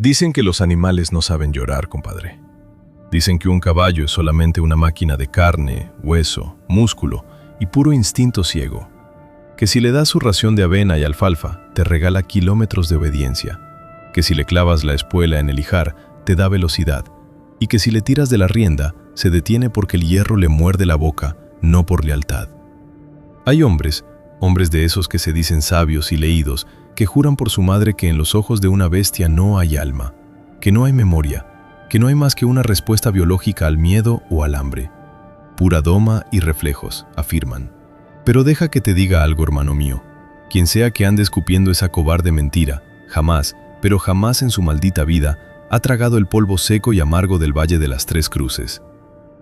Dicen que los animales no saben llorar, compadre. Dicen que un caballo es solamente una máquina de carne, hueso, músculo y puro instinto ciego. Que si le das su ración de avena y alfalfa, te regala kilómetros de obediencia. Que si le clavas la espuela en el ijar, te da velocidad. Y que si le tiras de la rienda, se detiene porque el hierro le muerde la boca, no por lealtad. Hay hombres de esos que se dicen sabios y leídos, que juran por su madre que en los ojos de una bestia no hay alma, que no hay memoria, que no hay más que una respuesta biológica al miedo o al hambre. Pura doma y reflejos, afirman. Pero deja que te diga algo, hermano mío. Quien sea que ande escupiendo esa cobarde mentira, jamás, pero jamás en su maldita vida, ha tragado el polvo seco y amargo del Valle de las Tres Cruces.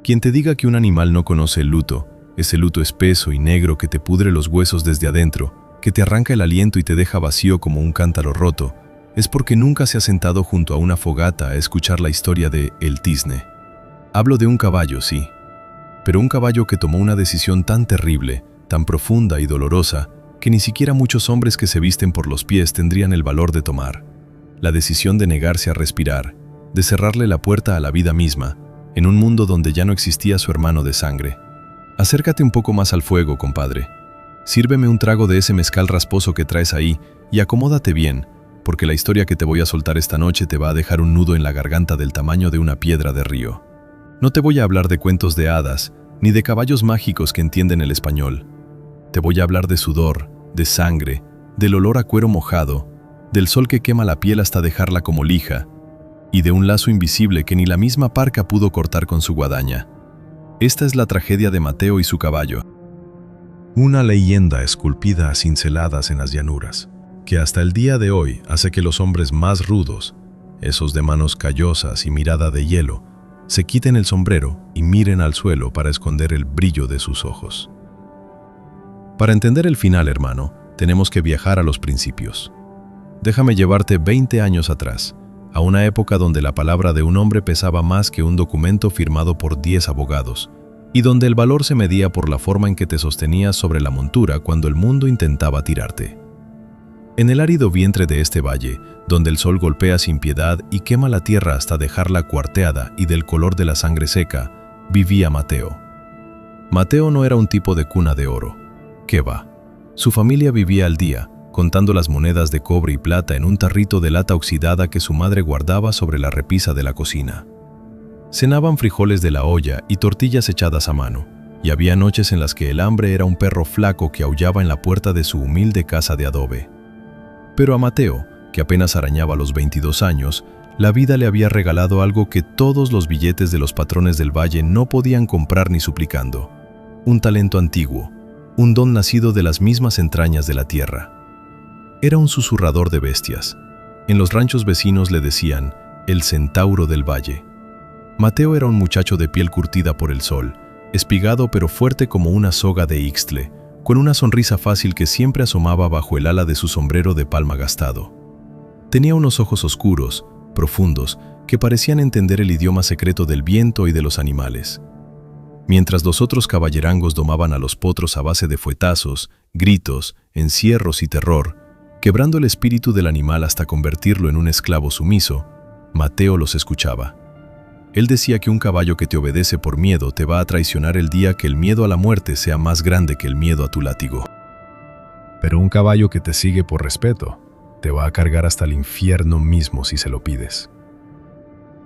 Quien te diga que un animal no conoce el luto, ese luto espeso y negro que te pudre los huesos desde adentro, que te arranca el aliento y te deja vacío como un cántaro roto, es porque nunca se ha sentado junto a una fogata a escuchar la historia de El Tizne. Hablo de un caballo, sí, pero un caballo que tomó una decisión tan terrible, tan profunda y dolorosa, que ni siquiera muchos hombres que se visten por los pies tendrían el valor de tomar. La decisión de negarse a respirar, de cerrarle la puerta a la vida misma, en un mundo donde ya no existía su hermano de sangre. Acércate un poco más al fuego, compadre. Sírveme un trago de ese mezcal rasposo que traes ahí y acomódate bien, porque la historia que te voy a soltar esta noche te va a dejar un nudo en la garganta del tamaño de una piedra de río. No te voy a hablar de cuentos de hadas, ni de caballos mágicos que entienden el español. Te voy a hablar de sudor, de sangre, del olor a cuero mojado, del sol que quema la piel hasta dejarla como lija, y de un lazo invisible que ni la misma parca pudo cortar con su guadaña. Esta es la tragedia de Mateo y su caballo. Una leyenda esculpida a cinceladas en las llanuras, que hasta el día de hoy hace que los hombres más rudos, esos de manos callosas y mirada de hielo, se quiten el sombrero y miren al suelo para esconder el brillo de sus ojos. Para entender el final, hermano, tenemos que viajar a los principios. Déjame llevarte 20 años atrás, a una época donde la palabra de un hombre pesaba más que un documento firmado por 10 abogados, y donde el valor se medía por la forma en que te sostenías sobre la montura cuando el mundo intentaba tirarte. En el árido vientre de este valle, donde el sol golpea sin piedad y quema la tierra hasta dejarla cuarteada y del color de la sangre seca, vivía Mateo. Mateo no era un tipo de cuna de oro. ¿Qué va? Su familia vivía al día, contando las monedas de cobre y plata en un tarrito de lata oxidada que su madre guardaba sobre la repisa de la cocina. Cenaban frijoles de la olla y tortillas echadas a mano, y había noches en las que el hambre era un perro flaco que aullaba en la puerta de su humilde casa de adobe. Pero a Mateo, que apenas arañaba los 22 años, la vida le había regalado algo que todos los billetes de los patrones del valle no podían comprar ni suplicando: un talento antiguo, un don nacido de las mismas entrañas de la tierra. Era un susurrador de bestias. En los ranchos vecinos le decían el centauro del valle. Mateo era un muchacho de piel curtida por el sol, espigado pero fuerte como una soga de ixtle, con una sonrisa fácil que siempre asomaba bajo el ala de su sombrero de palma gastado. Tenía unos ojos oscuros, profundos, que parecían entender el idioma secreto del viento y de los animales. Mientras los otros caballerangos domaban a los potros a base de fuetazos, gritos, encierros y terror, quebrando el espíritu del animal hasta convertirlo en un esclavo sumiso, Mateo los escuchaba. Él decía que un caballo que te obedece por miedo te va a traicionar el día que el miedo a la muerte sea más grande que el miedo a tu látigo. Pero un caballo que te sigue por respeto te va a cargar hasta el infierno mismo si se lo pides.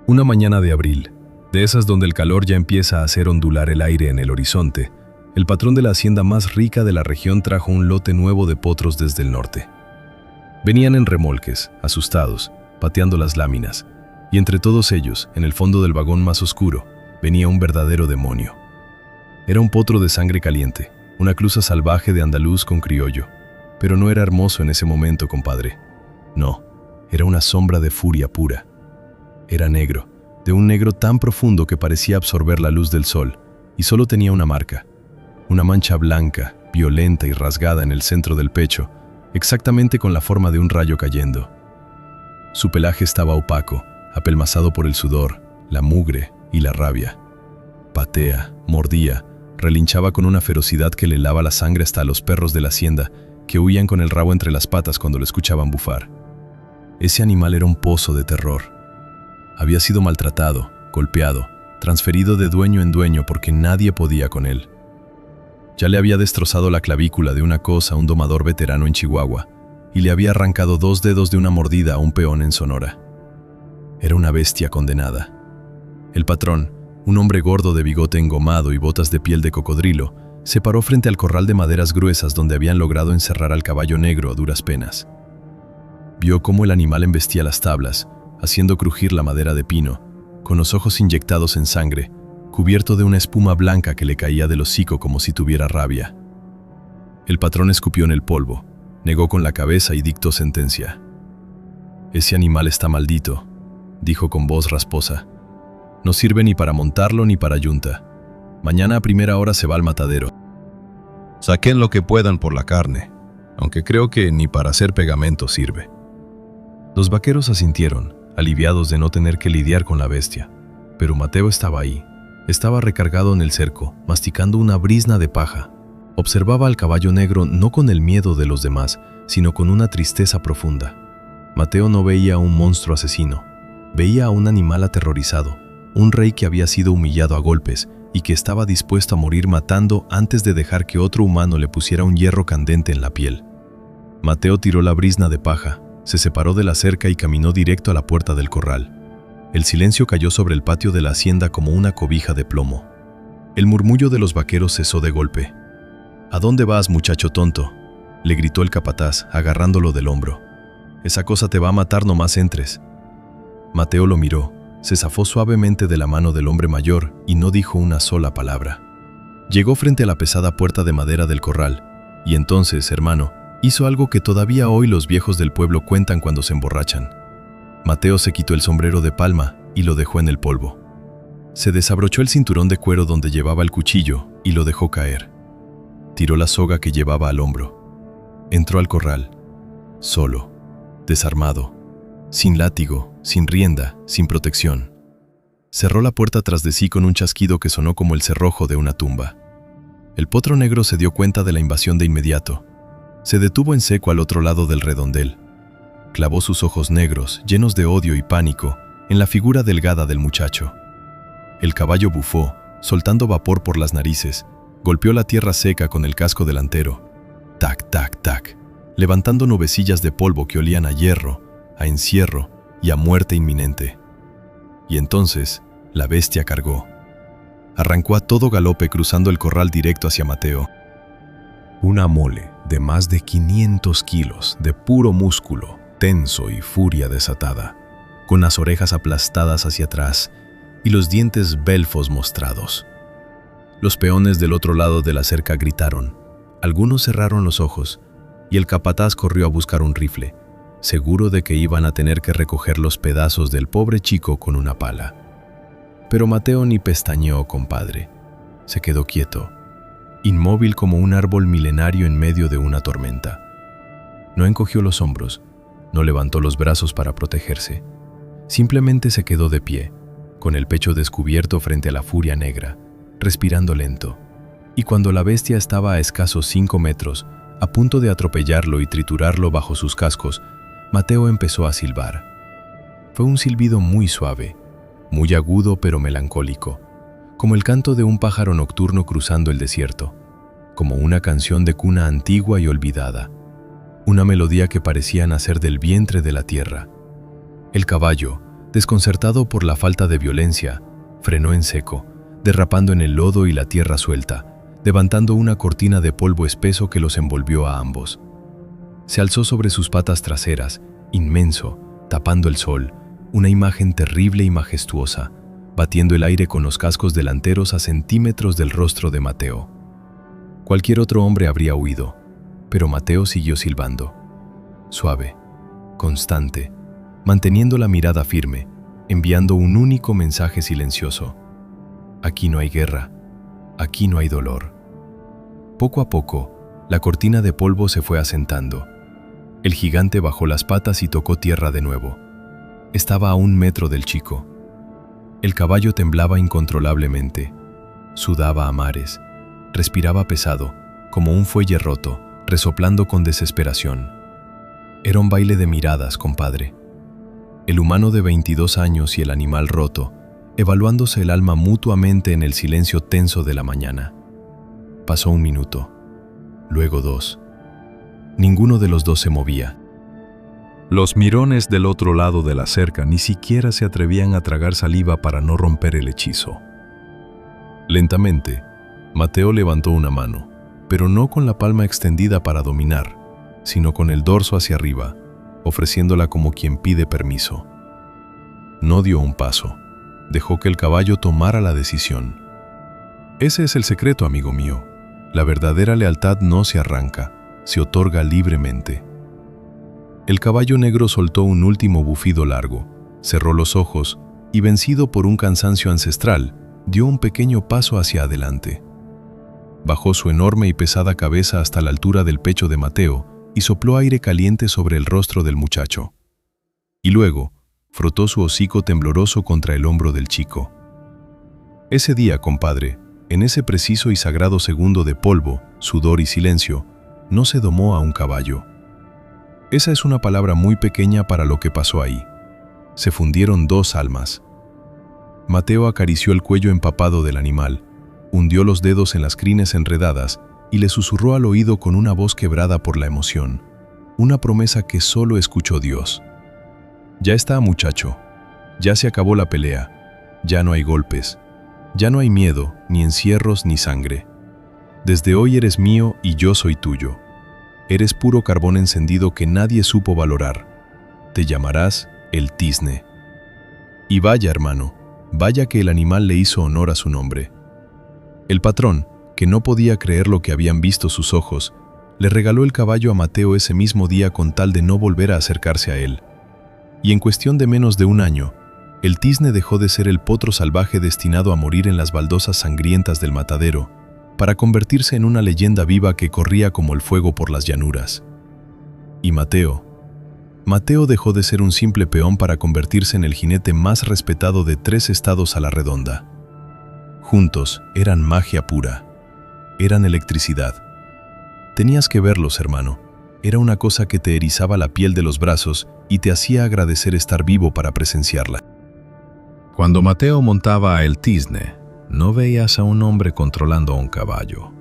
Una mañana de abril, de esas donde el calor ya empieza a hacer ondular el aire en el horizonte, el patrón de la hacienda más rica de la región trajo un lote nuevo de potros desde el norte. Venían en remolques, asustados, pateando las láminas, y entre todos ellos, en el fondo del vagón más oscuro, venía un verdadero demonio. Era un potro de sangre caliente, una cruza salvaje de andaluz con criollo, pero no era hermoso en ese momento, compadre. No, era una sombra de furia pura. Era negro, de un negro tan profundo que parecía absorber la luz del sol, y solo tenía una marca, una mancha blanca, violenta y rasgada en el centro del pecho, exactamente con la forma de un rayo cayendo. Su pelaje estaba opaco, apelmazado por el sudor, la mugre y la rabia. Patea, mordía, relinchaba con una ferocidad que le helaba la sangre hasta a los perros de la hacienda, que huían con el rabo entre las patas cuando lo escuchaban bufar. Ese animal era un pozo de terror. Había sido maltratado, golpeado, transferido de dueño en dueño porque nadie podía con él. Ya le había destrozado la clavícula de una cosa a un domador veterano en Chihuahua y le había arrancado 2 dedos de una mordida a un peón en Sonora. Era una bestia condenada. El patrón, un hombre gordo de bigote engomado y botas de piel de cocodrilo, se paró frente al corral de maderas gruesas donde habían logrado encerrar al caballo negro a duras penas. Vio cómo el animal embestía las tablas, haciendo crujir la madera de pino, con los ojos inyectados en sangre, cubierto de una espuma blanca que le caía del hocico como si tuviera rabia. El patrón escupió en el polvo, negó con la cabeza y dictó sentencia. «Ese animal está maldito», dijo con voz rasposa. «No sirve ni para montarlo ni para yunta. Mañana a primera hora se va al matadero. Saquen lo que puedan por la carne, aunque creo que ni para hacer pegamento sirve». Los vaqueros asintieron, aliviados de no tener que lidiar con la bestia, pero Mateo estaba ahí. Estaba recargado en el cerco, masticando una brizna de paja. Observaba al caballo negro no con el miedo de los demás, sino con una tristeza profunda. Mateo no veía a un monstruo asesino, veía a un animal aterrorizado, un rey que había sido humillado a golpes y que estaba dispuesto a morir matando antes de dejar que otro humano le pusiera un hierro candente en la piel. Mateo tiró la brizna de paja, se separó de la cerca y caminó directo a la puerta del corral. El silencio cayó sobre el patio de la hacienda como una cobija de plomo. El murmullo de los vaqueros cesó de golpe. «¿A dónde vas, muchacho tonto?», le gritó el capataz, agarrándolo del hombro. «Esa cosa te va a matar, nomás entres». Mateo lo miró, se zafó suavemente de la mano del hombre mayor y no dijo una sola palabra. Llegó frente a la pesada puerta de madera del corral, y entonces, hermano, hizo algo que todavía hoy los viejos del pueblo cuentan cuando se emborrachan. Mateo se quitó el sombrero de palma y lo dejó en el polvo. Se desabrochó el cinturón de cuero donde llevaba el cuchillo y lo dejó caer. Tiró la soga que llevaba al hombro. Entró al corral, solo, desarmado, sin látigo, sin rienda, sin protección. Cerró la puerta tras de sí con un chasquido que sonó como el cerrojo de una tumba. El potro negro se dio cuenta de la invasión de inmediato. Se detuvo en seco al otro lado del redondel. Clavó sus ojos negros, llenos de odio y pánico, en la figura delgada del muchacho. El caballo bufó, soltando vapor por las narices, golpeó la tierra seca con el casco delantero. Tac, tac, tac, levantando nubecillas de polvo que olían a hierro, a encierro y a muerte inminente. Y entonces, la bestia cargó. Arrancó a todo galope cruzando el corral directo hacia Mateo. Una mole de más de 500 kilos de puro músculo, tenso y furia desatada, con las orejas aplastadas hacia atrás y los dientes belfos mostrados. Los peones del otro lado de la cerca gritaron, algunos cerraron los ojos y el capataz corrió a buscar un rifle, seguro de que iban a tener que recoger los pedazos del pobre chico con una pala. Pero Mateo ni pestañeó, compadre. Se quedó quieto, inmóvil como un árbol milenario en medio de una tormenta. No encogió los hombros, no levantó los brazos para protegerse. Simplemente se quedó de pie, con el pecho descubierto frente a la furia negra, respirando lento. Y cuando la bestia estaba a escasos 5 metros, a punto de atropellarlo y triturarlo bajo sus cascos, Mateo empezó a silbar. Fue un silbido muy suave, muy agudo pero melancólico, como el canto de un pájaro nocturno cruzando el desierto, como una canción de cuna antigua y olvidada, una melodía que parecía nacer del vientre de la tierra. El caballo, desconcertado por la falta de violencia, frenó en seco, derrapando en el lodo y la tierra suelta, levantando una cortina de polvo espeso que los envolvió a ambos. Se alzó sobre sus patas traseras, inmenso, tapando el sol, una imagen terrible y majestuosa, batiendo el aire con los cascos delanteros a centímetros del rostro de Mateo. Cualquier otro hombre habría huido, pero Mateo siguió silbando, suave, constante, manteniendo la mirada firme, enviando un único mensaje silencioso. Aquí no hay guerra, aquí no hay dolor. Poco a poco, la cortina de polvo se fue asentando. El gigante bajó las patas y tocó tierra de nuevo. Estaba a 1 metro del chico. El caballo temblaba incontrolablemente, sudaba a mares, respiraba pesado, como un fuelle roto, resoplando con desesperación. Era un baile de miradas, compadre, El humano de 22 años y el animal roto, evaluándose el alma mutuamente en el silencio tenso de la mañana. Pasó 1 minuto, luego 2. Ninguno de los dos se movía. Los mirones del otro lado de la cerca ni siquiera se atrevían a tragar saliva para no romper el hechizo. Lentamente, Mateo levantó una mano, pero no con la palma extendida para dominar, sino con el dorso hacia arriba, ofreciéndola como quien pide permiso. No dio un paso, dejó que el caballo tomara la decisión. Ese es el secreto, amigo mío. La verdadera lealtad no se arranca, se otorga libremente. El caballo negro soltó un último bufido largo, cerró los ojos y, vencido por un cansancio ancestral, dio un pequeño paso hacia adelante. Bajó su enorme y pesada cabeza hasta la altura del pecho de Mateo y sopló aire caliente sobre el rostro del muchacho. Y luego, frotó su hocico tembloroso contra el hombro del chico. Ese día, compadre, en ese preciso y sagrado segundo de polvo, sudor y silencio, no se domó a un caballo. Esa es una palabra muy pequeña para lo que pasó ahí. Se fundieron 2 almas. Mateo acarició el cuello empapado del animal, hundió los dedos en las crines enredadas y le susurró al oído con una voz quebrada por la emoción, una promesa que solo escuchó Dios. Ya está, muchacho. Ya se acabó la pelea. Ya no hay golpes. Ya no hay miedo, ni encierros, ni sangre. Desde hoy eres mío y yo soy tuyo. Eres puro carbón encendido que nadie supo valorar. Te llamarás el Tizne. Y vaya, hermano, vaya que el animal le hizo honor a su nombre. El patrón, que no podía creer lo que habían visto sus ojos, le regaló el caballo a Mateo ese mismo día con tal de no volver a acercarse a él. Y en cuestión de menos de 1 año, el Tizne dejó de ser el potro salvaje destinado a morir en las baldosas sangrientas del matadero, para convertirse en una leyenda viva que corría como el fuego por las llanuras. Y Mateo dejó de ser un simple peón para convertirse en el jinete más respetado de 3 estados a la redonda. Juntos eran magia pura, eran electricidad. Tenías que verlos, hermano. Era una cosa que te erizaba la piel de los brazos y te hacía agradecer estar vivo para presenciarla. Cuando Mateo montaba a el Tizne, no veías a un hombre controlando a un caballo.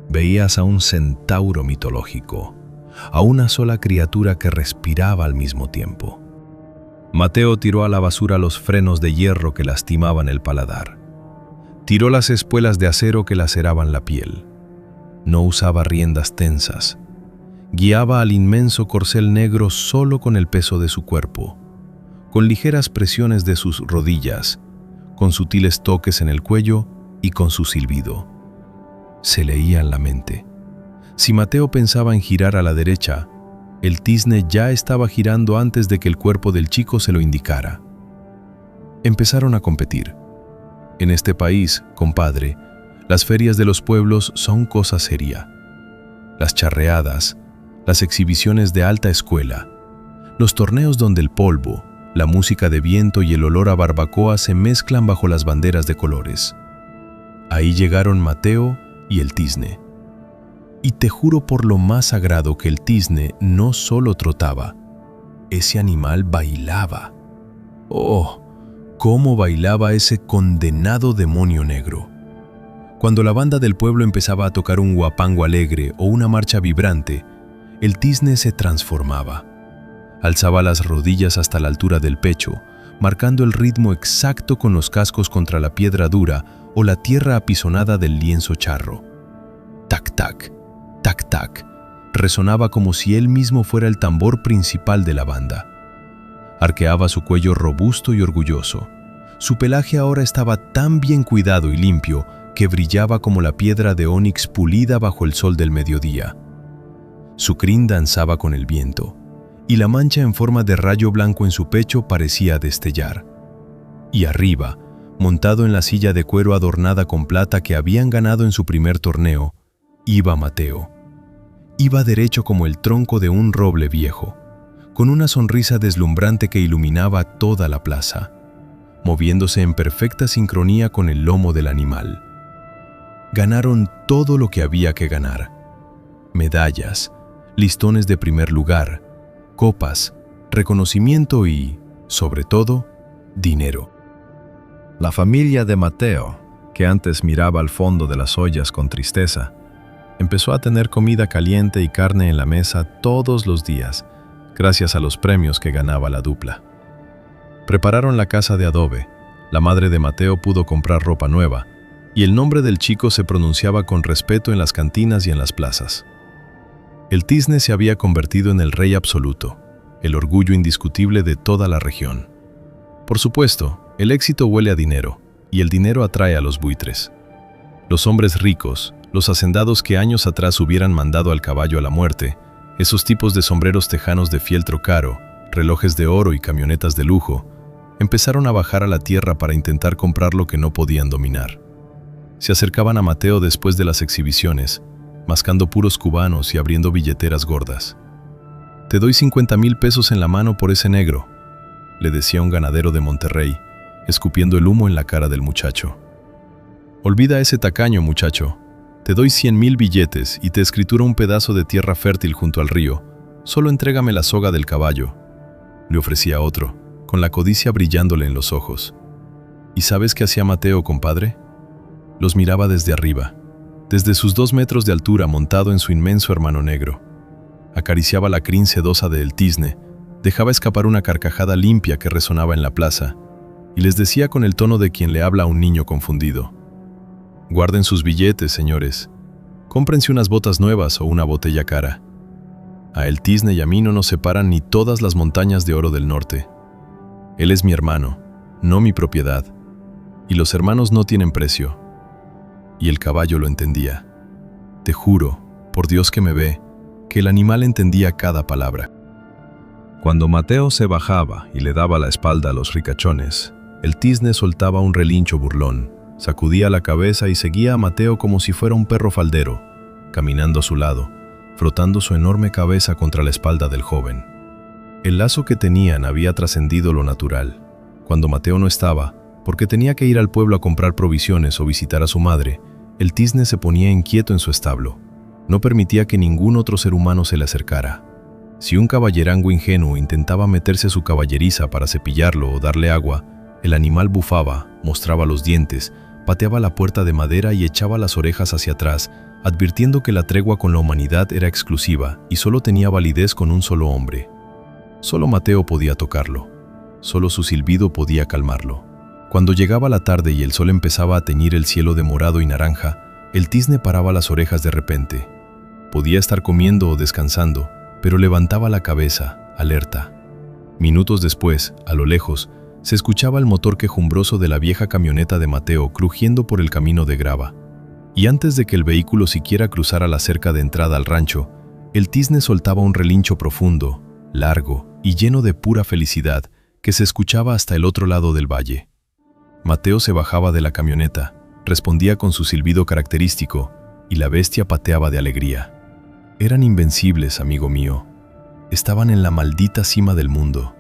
Veías a un centauro mitológico, a una sola criatura que respiraba al mismo tiempo. Mateo tiró a la basura los frenos de hierro que lastimaban el paladar. Tiró las espuelas de acero que laceraban la piel. No usaba riendas tensas. Guiaba al inmenso corcel negro solo con el peso de su cuerpo, con ligeras presiones de sus rodillas, con sutiles toques en el cuello y con su silbido. Se leía en la mente. Si Mateo pensaba en girar a la derecha, el Tizne ya estaba girando antes de que el cuerpo del chico se lo indicara. Empezaron a competir. En este país, compadre, las ferias de los pueblos son cosa seria. Las charreadas, las exhibiciones de alta escuela, los torneos donde el polvo, la música de viento y el olor a barbacoa se mezclan bajo las banderas de colores. Ahí llegaron Mateo y el Tizne. Y te juro por lo más sagrado que el Tizne no solo trotaba, ese animal bailaba. ¡Oh! ¿Cómo bailaba ese condenado demonio negro? Cuando la banda del pueblo empezaba a tocar un huapango alegre o una marcha vibrante, el Tizne se transformaba. Alzaba las rodillas hasta la altura del pecho, marcando el ritmo exacto con los cascos contra la piedra dura o la tierra apisonada del lienzo charro. Tac-tac, tac-tac, resonaba como si él mismo fuera el tambor principal de la banda. Arqueaba su cuello robusto y orgulloso. Su pelaje ahora estaba tan bien cuidado y limpio que brillaba como la piedra de ónix pulida bajo el sol del mediodía. Su crin danzaba con el viento, y la mancha en forma de rayo blanco en su pecho parecía destellar. Y arriba, montado en la silla de cuero adornada con plata que habían ganado en su primer torneo, iba Mateo. Iba derecho como el tronco de un roble viejo, con una sonrisa deslumbrante que iluminaba toda la plaza, moviéndose en perfecta sincronía con el lomo del animal. Ganaron todo lo que había que ganar: medallas, listones de primer lugar, copas, reconocimiento y, sobre todo, dinero. La familia de Mateo, que antes miraba al fondo de las ollas con tristeza, empezó a tener comida caliente y carne en la mesa todos los días, gracias a los premios que ganaba la dupla. Prepararon la casa de adobe, la madre de Mateo pudo comprar ropa nueva, y el nombre del chico se pronunciaba con respeto en las cantinas y en las plazas. El Tizne se había convertido en el rey absoluto, el orgullo indiscutible de toda la región. Por supuesto, el éxito huele a dinero, y el dinero atrae a los buitres. Los hombres ricos, los hacendados que años atrás hubieran mandado al caballo a la muerte, esos tipos de sombreros tejanos de fieltro caro, relojes de oro y camionetas de lujo, empezaron a bajar a la tierra para intentar comprar lo que no podían dominar. Se acercaban a Mateo después de las exhibiciones, mascando puros cubanos y abriendo billeteras gordas. «Te doy 50,000 pesos en la mano por ese negro», le decía un ganadero de Monterrey, escupiendo el humo en la cara del muchacho. «Olvida ese tacaño, muchacho. Te doy 100,000 billetes y te escrituro un pedazo de tierra fértil junto al río. Solo entrégame la soga del caballo», le ofrecía otro, con la codicia brillándole en los ojos. ¿Y sabes qué hacía Mateo, compadre? Los miraba desde arriba, desde sus 2 metros de altura montado en su inmenso hermano negro. Acariciaba la crin sedosa del Tizne, dejaba escapar una carcajada limpia que resonaba en la plaza, y les decía con el tono de quien le habla a un niño confundido: «Guarden sus billetes, señores. Cómprense unas botas nuevas o una botella cara. A el Tizne y a mí no nos separan ni todas las montañas de oro del norte. Él es mi hermano, no mi propiedad, y los hermanos no tienen precio». Y el caballo lo entendía. Te juro, por Dios que me ve, que el animal entendía cada palabra. Cuando Mateo se bajaba y le daba la espalda a los ricachones, el Tizne soltaba un relincho burlón, sacudía la cabeza y seguía a Mateo como si fuera un perro faldero, caminando a su lado, frotando su enorme cabeza contra la espalda del joven. El lazo que tenían había trascendido lo natural. Cuando Mateo no estaba, porque tenía que ir al pueblo a comprar provisiones o visitar a su madre, el Tizne se ponía inquieto en su establo. No permitía que ningún otro ser humano se le acercara. Si un caballerango ingenuo intentaba meterse a su caballeriza para cepillarlo o darle agua, el animal bufaba, mostraba los dientes, pateaba la puerta de madera y echaba las orejas hacia atrás, advirtiendo que la tregua con la humanidad era exclusiva y solo tenía validez con un solo hombre. Solo Mateo podía tocarlo. Solo su silbido podía calmarlo. Cuando llegaba la tarde y el sol empezaba a teñir el cielo de morado y naranja, el Tizne paraba las orejas de repente. Podía estar comiendo o descansando, pero levantaba la cabeza, alerta. Minutos después, a lo lejos, se escuchaba el motor quejumbroso de la vieja camioneta de Mateo crujiendo por el camino de grava. Y antes de que el vehículo siquiera cruzara la cerca de entrada al rancho, el Tizne soltaba un relincho profundo, largo y lleno de pura felicidad que se escuchaba hasta el otro lado del valle. Mateo se bajaba de la camioneta, respondía con su silbido característico y la bestia pateaba de alegría. Eran invencibles, amigo mío. Estaban en la maldita cima del mundo.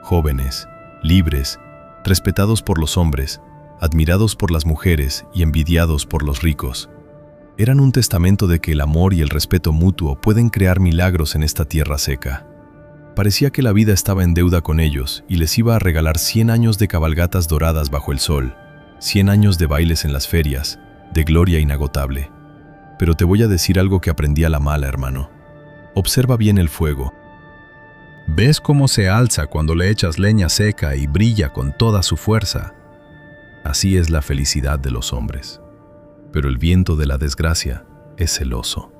Jóvenes, libres, respetados por los hombres, admirados por las mujeres y envidiados por los ricos. Eran un testamento de que el amor y el respeto mutuo pueden crear milagros en esta tierra seca. Parecía que la vida estaba en deuda con ellos y les iba a regalar 100 años de cabalgatas doradas bajo el sol, 100 años de bailes en las ferias, de gloria inagotable. Pero te voy a decir algo que aprendí a la mala, hermano. Observa bien el fuego. ¿Ves cómo se alza cuando le echas leña seca y brilla con toda su fuerza? Así es la felicidad de los hombres. Pero el viento de la desgracia es celoso.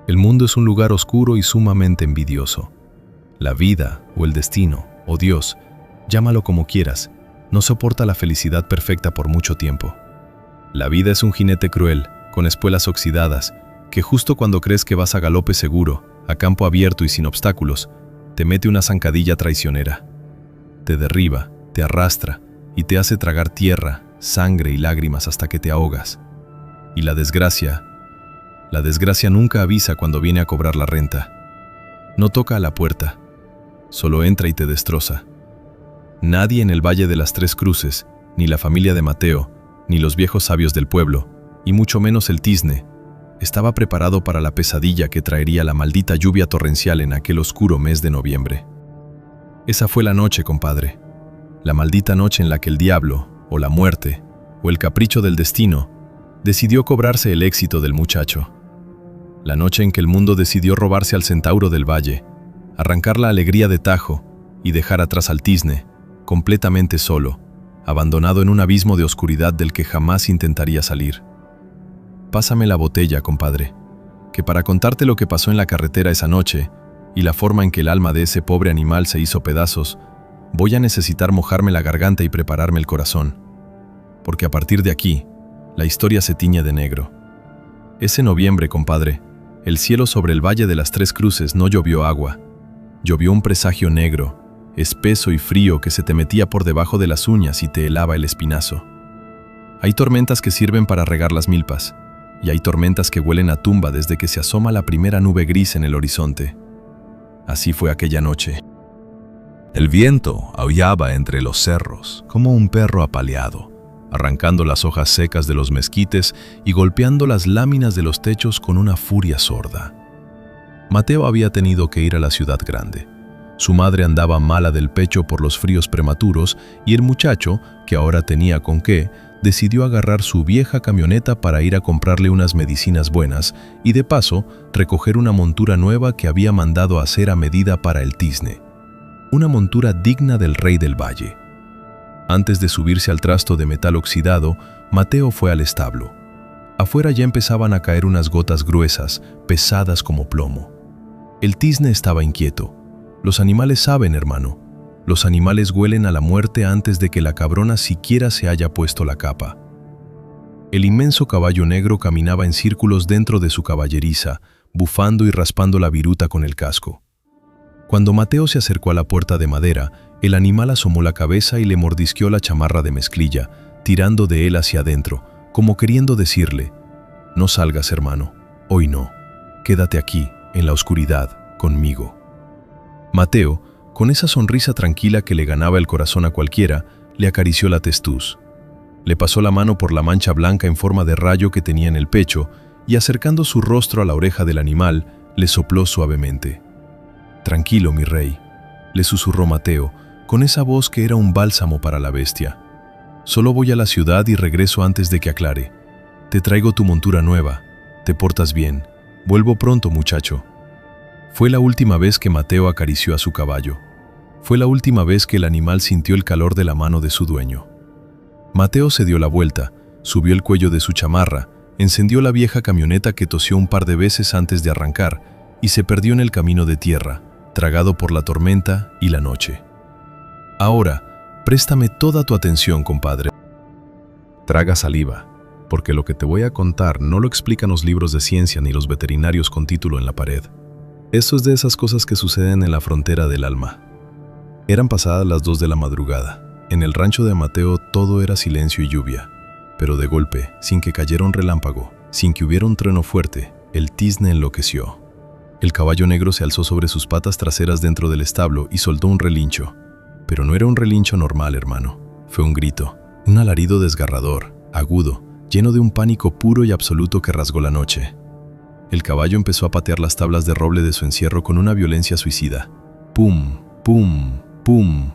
El mundo es un lugar oscuro y sumamente envidioso. La vida, o el destino, o Dios, llámalo como quieras, no soporta la felicidad perfecta por mucho tiempo. La vida es un jinete cruel, con espuelas oxidadas, que justo cuando crees que vas a galope seguro, a campo abierto y sin obstáculos, te mete una zancadilla traicionera. Te derriba, te arrastra y te hace tragar tierra, sangre y lágrimas hasta que te ahogas. Y la desgracia nunca avisa cuando viene a cobrar la renta. No toca a la puerta, solo entra y te destroza. Nadie en el Valle de las Tres Cruces, ni la familia de Mateo, ni los viejos sabios del pueblo, y mucho menos el Tizne, estaba preparado para la pesadilla que traería la maldita lluvia torrencial en aquel oscuro mes de noviembre. Esa fue la noche, compadre. La maldita noche en la que el diablo, o la muerte, o el capricho del destino, decidió cobrarse el éxito del muchacho. La noche en que el mundo decidió robarse al centauro del valle, arrancar la alegría de tajo y dejar atrás al tizne, completamente solo, abandonado en un abismo de oscuridad del que jamás intentaría salir. Pásame la botella, compadre, que para contarte lo que pasó en la carretera esa noche y la forma en que el alma de ese pobre animal se hizo pedazos, voy a necesitar mojarme la garganta y prepararme el corazón, porque a partir de aquí, la historia se tiñe de negro. Ese noviembre, compadre, el cielo sobre el Valle de las Tres Cruces no llovió agua, llovió un presagio negro, espeso y frío que se te metía por debajo de las uñas y te helaba el espinazo. Hay tormentas que sirven para regar las milpas, y hay tormentas que huelen a tumba desde que se asoma la primera nube gris en el horizonte. Así fue aquella noche. El viento aullaba entre los cerros, como un perro apaleado, arrancando las hojas secas de los mezquites y golpeando las láminas de los techos con una furia sorda. Mateo había tenido que ir a la ciudad grande. Su madre andaba mala del pecho por los fríos prematuros y el muchacho, que ahora tenía con qué, decidió agarrar su vieja camioneta para ir a comprarle unas medicinas buenas y de paso recoger una montura nueva que había mandado hacer a medida para el tizne. Una montura digna del rey del valle. Antes de subirse al trasto de metal oxidado, Mateo fue al establo. Afuera ya empezaban a caer unas gotas gruesas, pesadas como plomo. El tizne estaba inquieto. Los animales saben, hermano. Los animales huelen a la muerte antes de que la cabrona siquiera se haya puesto la capa. El inmenso caballo negro caminaba en círculos dentro de su caballeriza, bufando y raspando la viruta con el casco. Cuando Mateo se acercó a la puerta de madera, el animal asomó la cabeza y le mordisqueó la chamarra de mezclilla, tirando de él hacia adentro, como queriendo decirle: «No salgas, hermano, hoy no. Quédate aquí, en la oscuridad, conmigo». Mateo, con esa sonrisa tranquila que le ganaba el corazón a cualquiera, le acarició la testuz. Le pasó la mano por la mancha blanca en forma de rayo que tenía en el pecho y, acercando su rostro a la oreja del animal, le sopló suavemente. «Tranquilo, mi rey», le susurró Mateo, con esa voz que era un bálsamo para la bestia. «Solo voy a la ciudad y regreso antes de que aclare. Te traigo tu montura nueva. Te portas bien. Vuelvo pronto, muchacho». Fue la última vez que Mateo acarició a su caballo. Fue la última vez que el animal sintió el calor de la mano de su dueño. Mateo se dio la vuelta, subió el cuello de su chamarra, encendió la vieja camioneta que tosió un par de veces antes de arrancar y se perdió en el camino de tierra, tragado por la tormenta y la noche. Ahora, préstame toda tu atención, compadre. Traga saliva, porque lo que te voy a contar no lo explican los libros de ciencia ni los veterinarios con título en la pared. Eso es de esas cosas que suceden en la frontera del alma. Eran pasadas las 2 de la madrugada. En el rancho de Mateo todo era silencio y lluvia. Pero de golpe, sin que cayera un relámpago, sin que hubiera un trueno fuerte, el tizne enloqueció. El caballo negro se alzó sobre sus patas traseras dentro del establo y soltó un relincho. Pero no era un relincho normal, hermano. Fue un grito, un alarido desgarrador, agudo, lleno de un pánico puro y absoluto que rasgó la noche. El caballo empezó a patear las tablas de roble de su encierro con una violencia suicida. ¡Pum! ¡Pum! ¡Pum!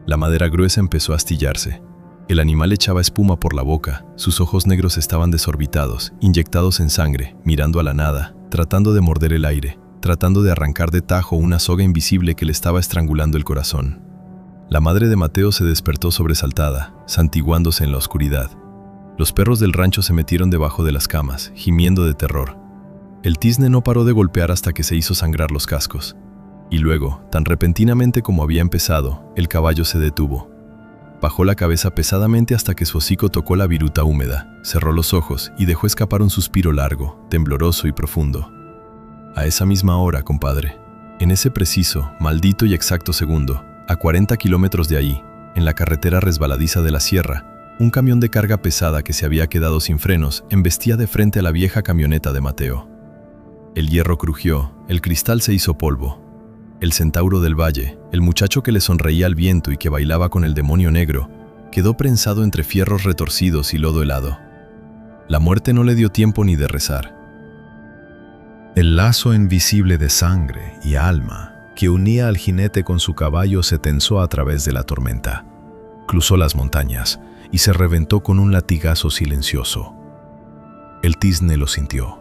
La madera gruesa empezó a astillarse. El animal echaba espuma por la boca, sus ojos negros estaban desorbitados, inyectados en sangre, mirando a la nada, tratando de morder el aire, tratando de arrancar de tajo una soga invisible que le estaba estrangulando el corazón. La madre de Mateo se despertó sobresaltada, santiguándose en la oscuridad. Los perros del rancho se metieron debajo de las camas, gimiendo de terror. El tizne no paró de golpear hasta que se hizo sangrar los cascos. Y luego, tan repentinamente como había empezado, el caballo se detuvo. Bajó la cabeza pesadamente hasta que su hocico tocó la viruta húmeda, cerró los ojos y dejó escapar un suspiro largo, tembloroso y profundo. A esa misma hora, compadre, en ese preciso, maldito y exacto segundo, a 40 kilómetros de ahí, en la carretera resbaladiza de la sierra, un camión de carga pesada que se había quedado sin frenos embestía de frente a la vieja camioneta de Mateo. El hierro crujió, el cristal se hizo polvo. El centauro del valle, el muchacho que le sonreía al viento y que bailaba con el demonio negro, quedó prensado entre fierros retorcidos y lodo helado. La muerte no le dio tiempo ni de rezar. El lazo invisible de sangre y alma que unía al jinete con su caballo se tensó a través de la tormenta. Cruzó las montañas y se reventó con un latigazo silencioso. El tizne lo sintió.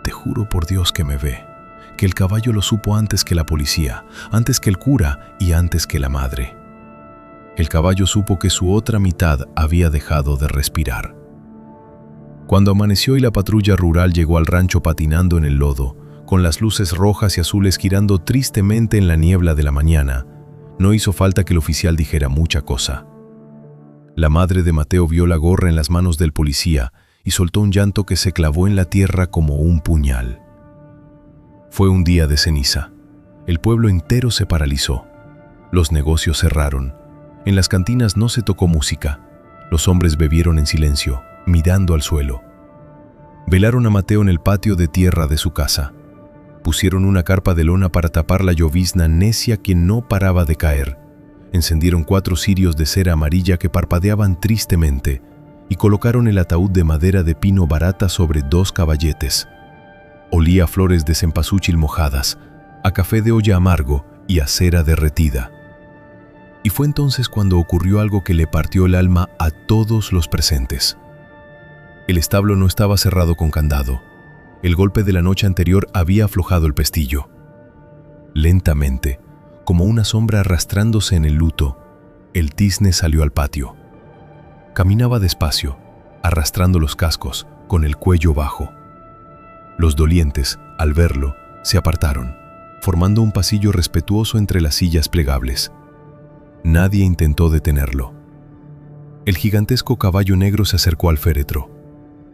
Te juro por Dios que me ve, que el caballo lo supo antes que la policía, antes que el cura y antes que la madre. El caballo supo que su otra mitad había dejado de respirar. Cuando amaneció y la patrulla rural llegó al rancho patinando en el lodo, con las luces rojas y azules girando tristemente en la niebla de la mañana, no hizo falta que el oficial dijera mucha cosa. La madre de Mateo vio la gorra en las manos del policía y soltó un llanto que se clavó en la tierra como un puñal. Fue un día de ceniza. El pueblo entero se paralizó. Los negocios cerraron. En las cantinas no se tocó música. Los hombres bebieron en silencio, mirando al suelo. Velaron a Mateo en el patio de tierra de su casa. Pusieron una carpa de lona para tapar la llovizna necia que no paraba de caer. Encendieron 4 cirios de cera amarilla que parpadeaban tristemente y colocaron el ataúd de madera de pino barata sobre 2 caballetes. Olía a flores de cempasúchil mojadas, a café de olla amargo y a cera derretida. Y fue entonces cuando ocurrió algo que le partió el alma a todos los presentes. El establo no estaba cerrado con candado. El golpe de la noche anterior había aflojado el pestillo. Lentamente, como una sombra arrastrándose en el luto, el tizne salió al patio. Caminaba despacio, arrastrando los cascos, con el cuello bajo. Los dolientes, al verlo, se apartaron, formando un pasillo respetuoso entre las sillas plegables. Nadie intentó detenerlo. El gigantesco caballo negro se acercó al féretro.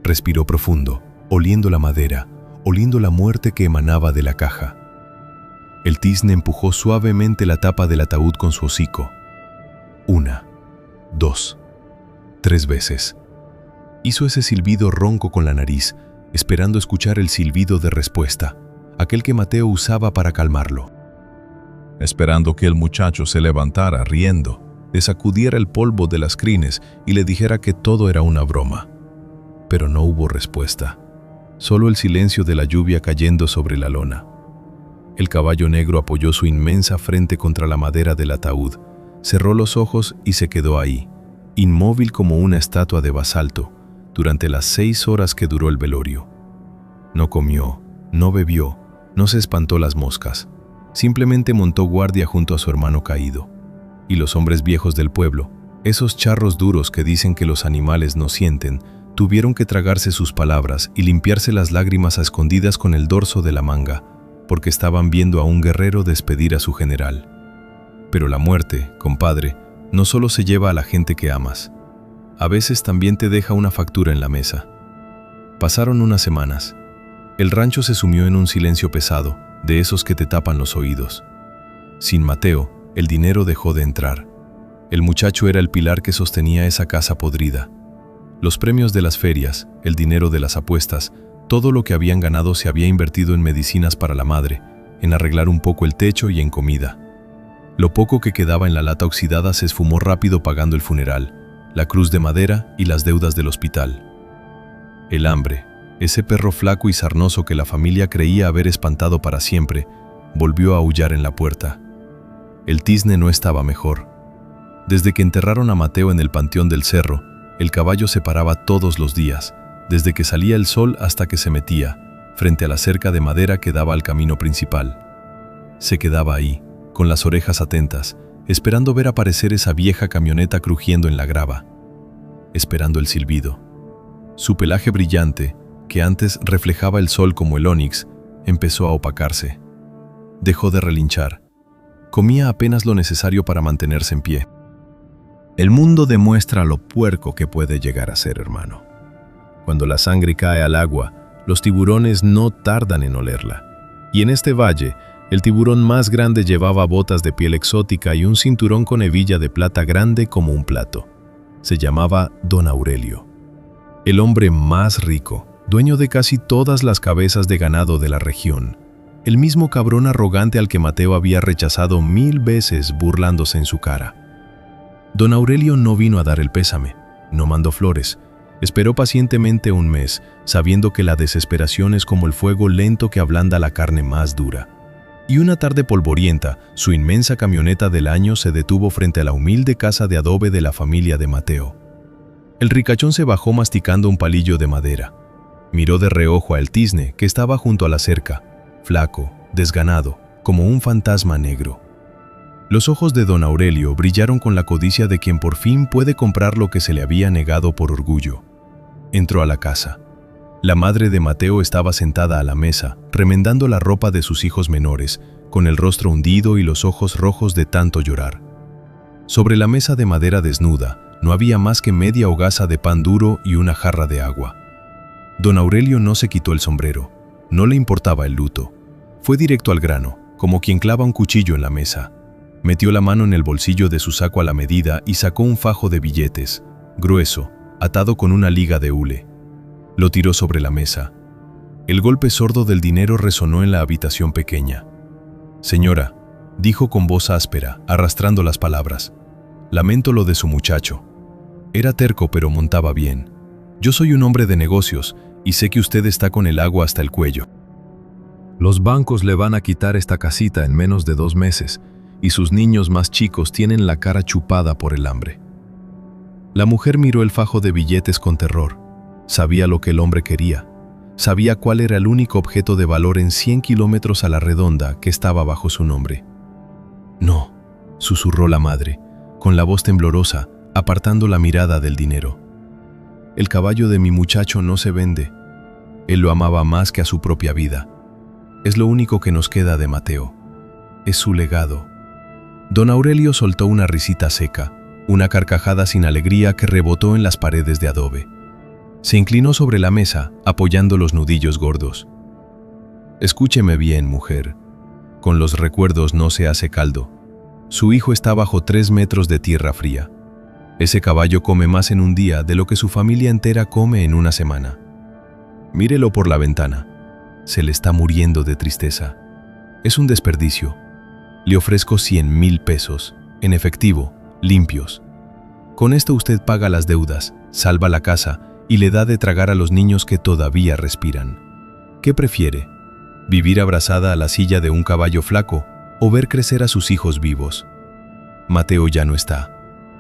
Respiró profundo, oliendo la madera, oliendo la muerte que emanaba de la caja. El tizne empujó suavemente la tapa del ataúd con su hocico. 1, 2, 3 veces. Hizo ese silbido ronco con la nariz, esperando escuchar el silbido de respuesta, aquel que Mateo usaba para calmarlo. Esperando que el muchacho se levantara riendo, le sacudiera el polvo de las crines y le dijera que todo era una broma. Pero no hubo respuesta, solo el silencio de la lluvia cayendo sobre la lona. El caballo negro apoyó su inmensa frente contra la madera del ataúd, cerró los ojos y se quedó ahí, inmóvil como una estatua de basalto, durante las 6 horas que duró el velorio. No comió, no bebió, no se espantó las moscas. Simplemente montó guardia junto a su hermano caído. Y los hombres viejos del pueblo, esos charros duros que dicen que los animales no sienten, tuvieron que tragarse sus palabras y limpiarse las lágrimas a escondidas con el dorso de la manga, porque estaban viendo a un guerrero despedir a su general. Pero la muerte, compadre, no solo se lleva a la gente que amas. A veces también te deja una factura en la mesa. Pasaron unas semanas. El rancho se sumió en un silencio pesado, de esos que te tapan los oídos. Sin Mateo, el dinero dejó de entrar. El muchacho era el pilar que sostenía esa casa podrida. Los premios de las ferias, el dinero de las apuestas, todo lo que habían ganado se había invertido en medicinas para la madre, en arreglar un poco el techo y en comida. Lo poco que quedaba en la lata oxidada se esfumó rápido pagando el funeral, la cruz de madera y las deudas del hospital. El hambre, ese perro flaco y sarnoso que la familia creía haber espantado para siempre, volvió a aullar en la puerta. El tizne no estaba mejor. Desde que enterraron a Mateo en el panteón del cerro, el caballo se paraba todos los días, desde que salía el sol hasta que se metía, frente a la cerca de madera que daba al camino principal. Se quedaba ahí, con las orejas atentas, esperando ver aparecer esa vieja camioneta crujiendo en la grava, esperando el silbido. Su pelaje brillante, que antes reflejaba el sol como el ónix, empezó a opacarse. Dejó de relinchar. Comía apenas lo necesario para mantenerse en pie. El mundo demuestra lo puerco que puede llegar a ser, hermano. Cuando la sangre cae al agua, los tiburones no tardan en olerla. Y en este valle, el tiburón más grande llevaba botas de piel exótica y un cinturón con hebilla de plata grande como un plato. Se llamaba Don Aurelio. El hombre más rico, dueño de casi todas las cabezas de ganado de la región. El mismo cabrón arrogante al que Mateo había rechazado 1000 veces burlándose en su cara. Don Aurelio no vino a dar el pésame, no mandó flores. Esperó pacientemente un mes, sabiendo que la desesperación es como el fuego lento que ablanda la carne más dura. Y una tarde polvorienta, su inmensa camioneta del año se detuvo frente a la humilde casa de adobe de la familia de Mateo. El ricachón se bajó masticando un palillo de madera. Miró de reojo al tizne que estaba junto a la cerca, flaco, desganado, como un fantasma negro. Los ojos de don Aurelio brillaron con la codicia de quien por fin puede comprar lo que se le había negado por orgullo. Entró a la casa. La madre de Mateo estaba sentada a la mesa, remendando la ropa de sus hijos menores, con el rostro hundido y los ojos rojos de tanto llorar. Sobre la mesa de madera desnuda, no había más que media hogaza de pan duro y una jarra de agua. Don Aurelio no se quitó el sombrero, no le importaba el luto. Fue directo al grano, como quien clava un cuchillo en la mesa. Metió la mano en el bolsillo de su saco a la medida y sacó un fajo de billetes, grueso, atado con una liga de hule. Lo tiró sobre la mesa. El golpe sordo del dinero resonó en la habitación pequeña. «Señora», dijo con voz áspera, arrastrando las palabras, «lamento lo de su muchacho. Era terco pero montaba bien. Yo soy un hombre de negocios y sé que usted está con el agua hasta el cuello. Los bancos le van a quitar esta casita en menos de 2 meses y sus niños más chicos tienen la cara chupada por el hambre». La mujer miró el fajo de billetes con terror. Sabía lo que el hombre quería. Sabía cuál era el único objeto de valor en 100 kilómetros a la redonda que estaba bajo su nombre. «No», susurró la madre, con la voz temblorosa, apartando la mirada del dinero. «El caballo de mi muchacho no se vende. Él lo amaba más que a su propia vida. Es lo único que nos queda de Mateo. Es su legado». Don Aurelio soltó una risita seca, una carcajada sin alegría que rebotó en las paredes de adobe. Se inclinó sobre la mesa, apoyando los nudillos gordos. «Escúcheme bien, mujer. Con los recuerdos no se hace caldo. Su hijo está bajo 3 metros de tierra fría. Ese caballo come más en un día de lo que su familia entera come en una semana. Mírelo por la ventana. Se le está muriendo de tristeza. Es un desperdicio. Le ofrezco 100,000 pesos, en efectivo, limpios. Con esto usted paga las deudas, salva la casa y le da de tragar a los niños que todavía respiran. ¿Qué prefiere? ¿Vivir abrazada a la silla de un caballo flaco o ver crecer a sus hijos vivos? Mateo ya no está.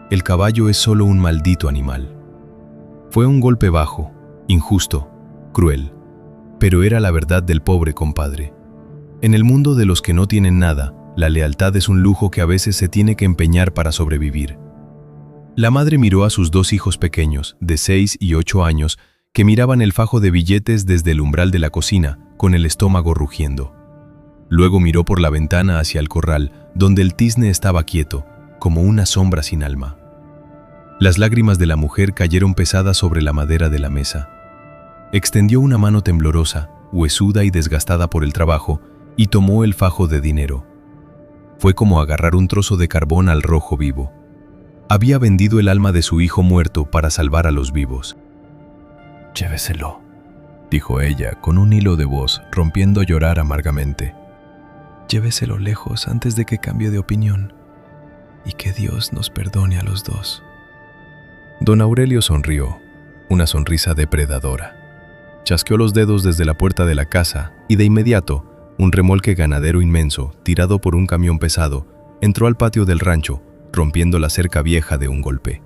El caballo es solo un maldito animal». Fue un golpe bajo, injusto, cruel, pero era la verdad del pobre compadre. En el mundo de los que no tienen nada, la lealtad es un lujo que a veces se tiene que empeñar para sobrevivir. La madre miró a sus 2 hijos pequeños, de 6 y 8 años, que miraban el fajo de billetes desde el umbral de la cocina, con el estómago rugiendo. Luego miró por la ventana hacia el corral, donde el tizne estaba quieto, como una sombra sin alma. Las lágrimas de la mujer cayeron pesadas sobre la madera de la mesa. Extendió una mano temblorosa, huesuda y desgastada por el trabajo, y tomó el fajo de dinero. Fue como agarrar un trozo de carbón al rojo vivo. Había vendido el alma de su hijo muerto para salvar a los vivos. «Lléveselo», dijo ella con un hilo de voz, rompiendo a llorar amargamente. «Lléveselo lejos antes de que cambie de opinión, y que Dios nos perdone a los 2». Don Aurelio sonrió, una sonrisa depredadora. Chasqueó los dedos desde la puerta de la casa y de inmediato, un remolque ganadero inmenso, tirado por un camión pesado, entró al patio del rancho, rompiendo la cerca vieja de un golpe.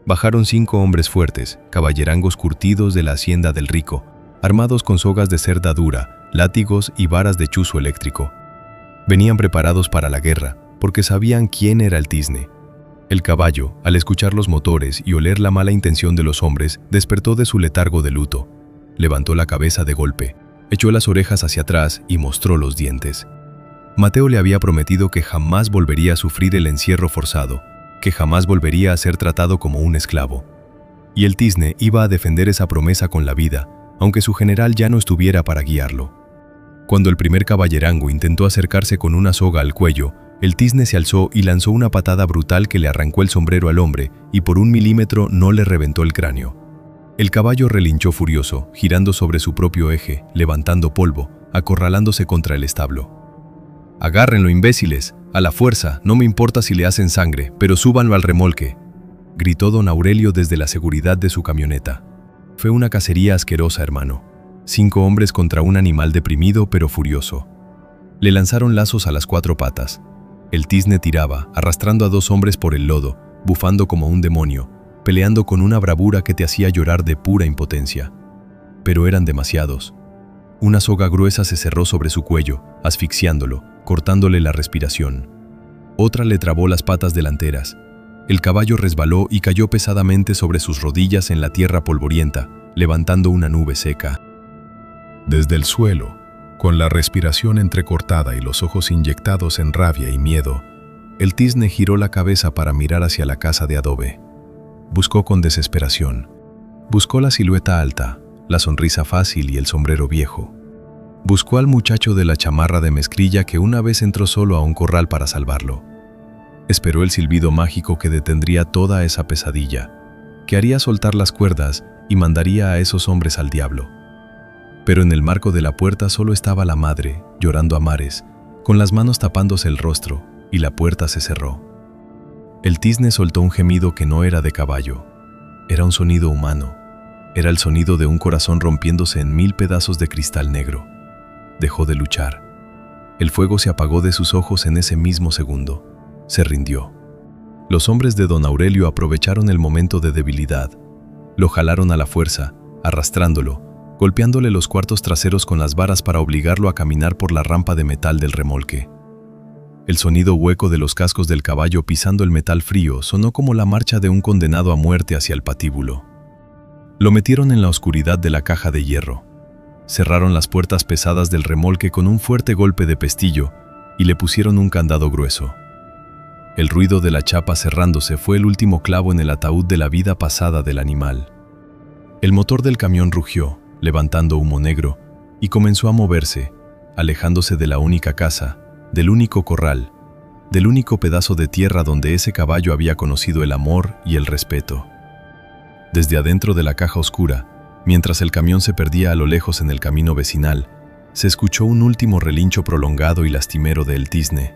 Bajaron 5 hombres fuertes, caballerangos curtidos de la hacienda del rico, armados con sogas de cerda dura, látigos y varas de chuzo eléctrico. Venían preparados para la guerra, porque sabían quién era el tizne. El caballo, al escuchar los motores y oler la mala intención de los hombres, despertó de su letargo de luto. Levantó la cabeza de golpe, echó las orejas hacia atrás y mostró los dientes. Mateo le había prometido que jamás volvería a sufrir el encierro forzado, que jamás volvería a ser tratado como un esclavo. Y el tizne iba a defender esa promesa con la vida, aunque su general ya no estuviera para guiarlo. Cuando el primer caballerango intentó acercarse con una soga al cuello, el tizne se alzó y lanzó una patada brutal que le arrancó el sombrero al hombre y por 1 milímetro no le reventó el cráneo. El caballo relinchó furioso, girando sobre su propio eje, levantando polvo, acorralándose contra el establo. «Agárrenlo, imbéciles, a la fuerza, no me importa si le hacen sangre, pero súbanlo al remolque», gritó don Aurelio desde la seguridad de su camioneta. Fue una cacería asquerosa, hermano. 5 hombres contra un animal deprimido pero furioso. Le lanzaron lazos a las 4 patas. El tizne tiraba, arrastrando a 2 hombres por el lodo, bufando como un demonio, peleando con una bravura que te hacía llorar de pura impotencia. Pero eran demasiados. Una soga gruesa se cerró sobre su cuello, asfixiándolo, cortándole la respiración. Otra le trabó las patas delanteras. El caballo resbaló y cayó pesadamente sobre sus rodillas en la tierra polvorienta, levantando una nube seca. Desde el suelo, con la respiración entrecortada y los ojos inyectados en rabia y miedo, el tizne giró la cabeza para mirar hacia la casa de adobe. Buscó con desesperación. Buscó la silueta alta, la sonrisa fácil y el sombrero viejo. Buscó al muchacho de la chamarra de mezclilla que una vez entró solo a un corral para salvarlo. Esperó el silbido mágico que detendría toda esa pesadilla, que haría soltar las cuerdas y mandaría a esos hombres al diablo. Pero en el marco de la puerta solo estaba la madre, llorando a mares, con las manos tapándose el rostro, y la puerta se cerró. El tizne soltó un gemido que no era de caballo. Era un sonido humano. Era el sonido de un corazón rompiéndose en 1000 pedazos de cristal negro. Dejó de luchar. El fuego se apagó de sus ojos en ese mismo segundo. Se rindió. Los hombres de don Aurelio aprovecharon el momento de debilidad. Lo jalaron a la fuerza, arrastrándolo, golpeándole los cuartos traseros con las varas para obligarlo a caminar por la rampa de metal del remolque. El sonido hueco de los cascos del caballo pisando el metal frío sonó como la marcha de un condenado a muerte hacia el patíbulo. Lo metieron en la oscuridad de la caja de hierro. Cerraron las puertas pesadas del remolque con un fuerte golpe de pestillo y le pusieron un candado grueso. El ruido de la chapa cerrándose fue el último clavo en el ataúd de la vida pasada del animal. El motor del camión rugió, levantando humo negro, y comenzó a moverse, alejándose de la única casa, del único corral, del único pedazo de tierra donde ese caballo había conocido el amor y el respeto. Desde adentro de la caja oscura, mientras el camión se perdía a lo lejos en el camino vecinal, se escuchó un último relincho prolongado y lastimero del tizne.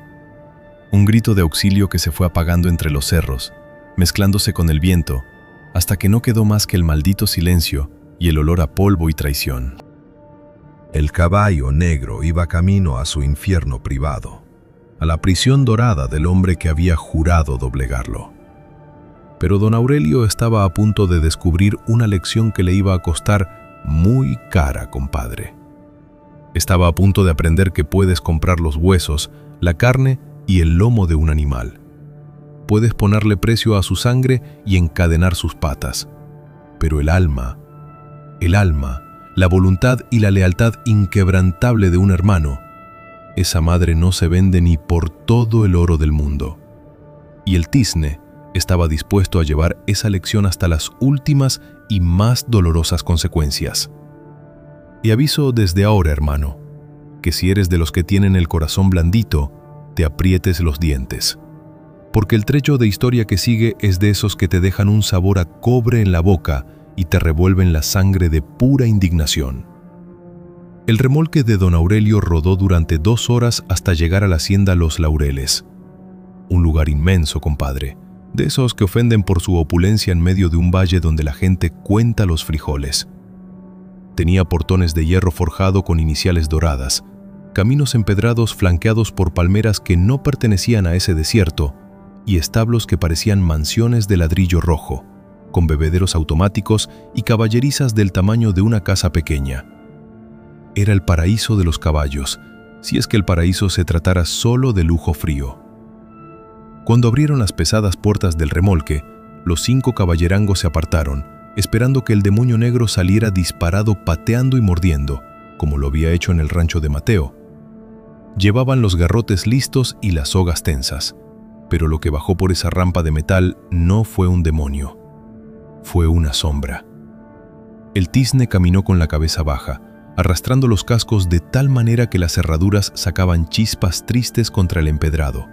Un grito de auxilio que se fue apagando entre los cerros, mezclándose con el viento, hasta que no quedó más que el maldito silencio y el olor a polvo y traición. El caballo negro iba camino a su infierno privado, a la prisión dorada del hombre que había jurado doblegarlo. Pero don Aurelio estaba a punto de descubrir una lección que le iba a costar muy cara, compadre. Estaba a punto de aprender que puedes comprar los huesos, la carne y el lomo de un animal. Puedes ponerle precio a su sangre y encadenar sus patas. Pero el alma, la voluntad y la lealtad inquebrantable de un hermano, esa madre no se vende ni por todo el oro del mundo. Y el tizne estaba dispuesto a llevar esa lección hasta las últimas y más dolorosas consecuencias. Y aviso desde ahora, hermano, que si eres de los que tienen el corazón blandito, te aprietes los dientes. Porque el trecho de historia que sigue es de esos que te dejan un sabor a cobre en la boca y te revuelven la sangre de pura indignación. El remolque de don Aurelio rodó durante 2 horas hasta llegar a la hacienda Los Laureles. Un lugar inmenso, compadre, de esos que ofenden por su opulencia en medio de un valle donde la gente cuenta los frijoles. Tenía portones de hierro forjado con iniciales doradas, caminos empedrados flanqueados por palmeras que no pertenecían a ese desierto y establos que parecían mansiones de ladrillo rojo, con bebederos automáticos y caballerizas del tamaño de una casa pequeña. Era el paraíso de los caballos, si es que el paraíso se tratara solo de lujo frío. Cuando abrieron las pesadas puertas del remolque, los 5 caballerangos se apartaron, esperando que el demonio negro saliera disparado pateando y mordiendo, como lo había hecho en el rancho de Mateo. Llevaban los garrotes listos y las sogas tensas, pero lo que bajó por esa rampa de metal no fue un demonio, fue una sombra. El tizne caminó con la cabeza baja, arrastrando los cascos de tal manera que las cerraduras sacaban chispas tristes contra el empedrado.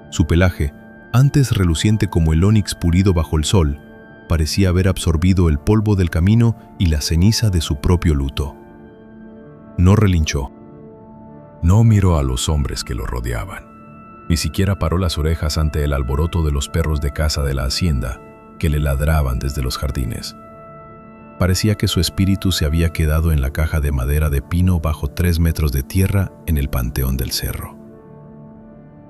Su pelaje, antes reluciente como el ónix pulido bajo el sol, parecía haber absorbido el polvo del camino y la ceniza de su propio luto. No relinchó. No miró a los hombres que lo rodeaban. Ni siquiera paró las orejas ante el alboroto de los perros de caza de la hacienda que le ladraban desde los jardines. Parecía que su espíritu se había quedado en la caja de madera de pino bajo 3 metros de tierra en el panteón del cerro.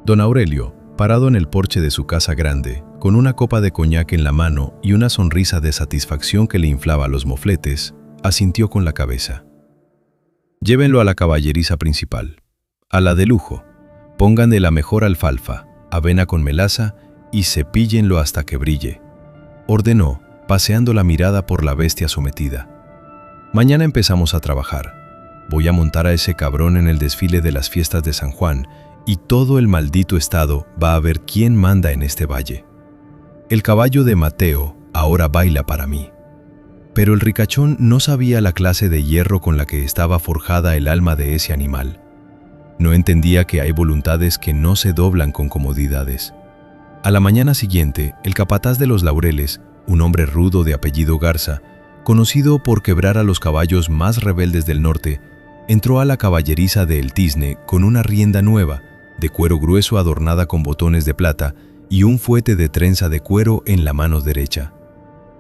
Don Aurelio, parado en el porche de su casa grande, con una copa de coñac en la mano y una sonrisa de satisfacción que le inflaba los mofletes, asintió con la cabeza. Llévenlo a la caballeriza principal, a la de lujo. Pónganle la mejor alfalfa, avena con melaza y cepíllenlo hasta que brille, ordenó, paseando la mirada por la bestia sometida. Mañana empezamos a trabajar. Voy a montar a ese cabrón en el desfile de las fiestas de San Juan y todo el maldito estado va a ver quién manda en este valle. El caballo de Mateo ahora baila para mí. Pero el ricachón no sabía la clase de hierro con la que estaba forjada el alma de ese animal. No entendía que hay voluntades que no se doblan con comodidades. A la mañana siguiente, el capataz de los Laureles, un hombre rudo de apellido Garza, conocido por quebrar a los caballos más rebeldes del norte, entró a la caballeriza de El Tizne con una rienda nueva, de cuero grueso adornada con botones de plata y un fuete de trenza de cuero en la mano derecha.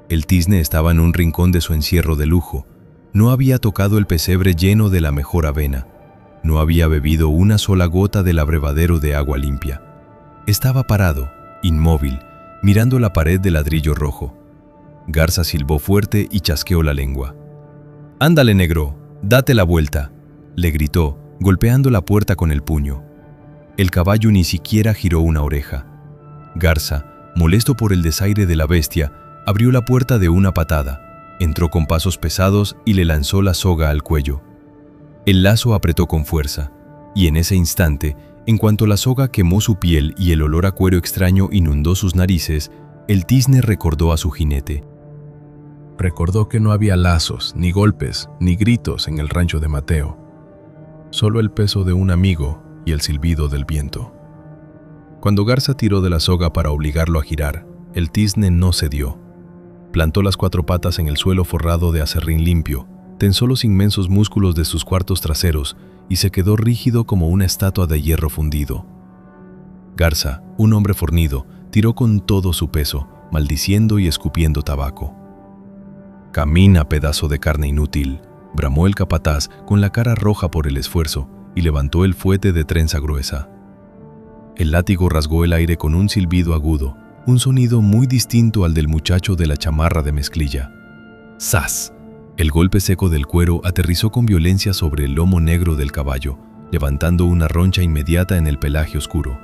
El Tizne estaba en un rincón de su encierro de lujo. No había tocado el pesebre lleno de la mejor avena. No había bebido una sola gota del abrevadero de agua limpia. Estaba parado, inmóvil, mirando la pared de ladrillo rojo. Garza silbó fuerte y chasqueó la lengua. «Ándale, negro, date la vuelta», le gritó, golpeando la puerta con el puño. El caballo ni siquiera giró una oreja. Garza, molesto por el desaire de la bestia, abrió la puerta de una patada, entró con pasos pesados y le lanzó la soga al cuello. El lazo apretó con fuerza, y en ese instante, en cuanto la soga quemó su piel y el olor a cuero extraño inundó sus narices, el Tizne recordó a su jinete. Recordó que no había lazos, ni golpes, ni gritos en el rancho de Mateo. Solo el peso de un amigo y el silbido del viento. Cuando Garza tiró de la soga para obligarlo a girar, el Tizne no cedió. Plantó las 4 patas en el suelo forrado de acerrín limpio, tensó los inmensos músculos de sus cuartos traseros y se quedó rígido como una estatua de hierro fundido. Garza, un hombre fornido, tiró con todo su peso, maldiciendo y escupiendo tabaco. «Camina, pedazo de carne inútil», bramó el capataz con la cara roja por el esfuerzo y levantó el fuete de trenza gruesa. El látigo rasgó el aire con un silbido agudo, un sonido muy distinto al del muchacho de la chamarra de mezclilla. ¡Zas! El golpe seco del cuero aterrizó con violencia sobre el lomo negro del caballo, levantando una roncha inmediata en el pelaje oscuro.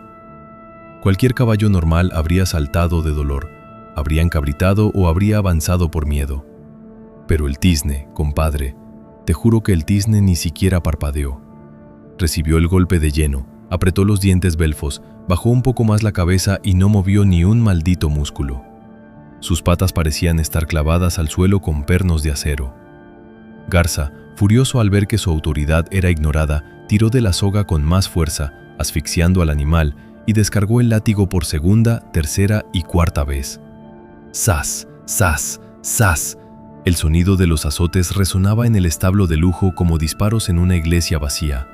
Cualquier caballo normal habría saltado de dolor, habría encabritado o habría avanzado por miedo. Pero el Tizne, compadre, te juro que el Tizne ni siquiera parpadeó. Recibió el golpe de lleno, apretó los dientes belfos, bajó un poco más la cabeza y no movió ni un maldito músculo. Sus patas parecían estar clavadas al suelo con pernos de acero. Garza, furioso al ver que su autoridad era ignorada, tiró de la soga con más fuerza, asfixiando al animal, y descargó el látigo por segunda, tercera y cuarta vez. ¡Zas! ¡Zas! ¡Zas! El sonido de los azotes resonaba en el establo de lujo como disparos en una iglesia vacía.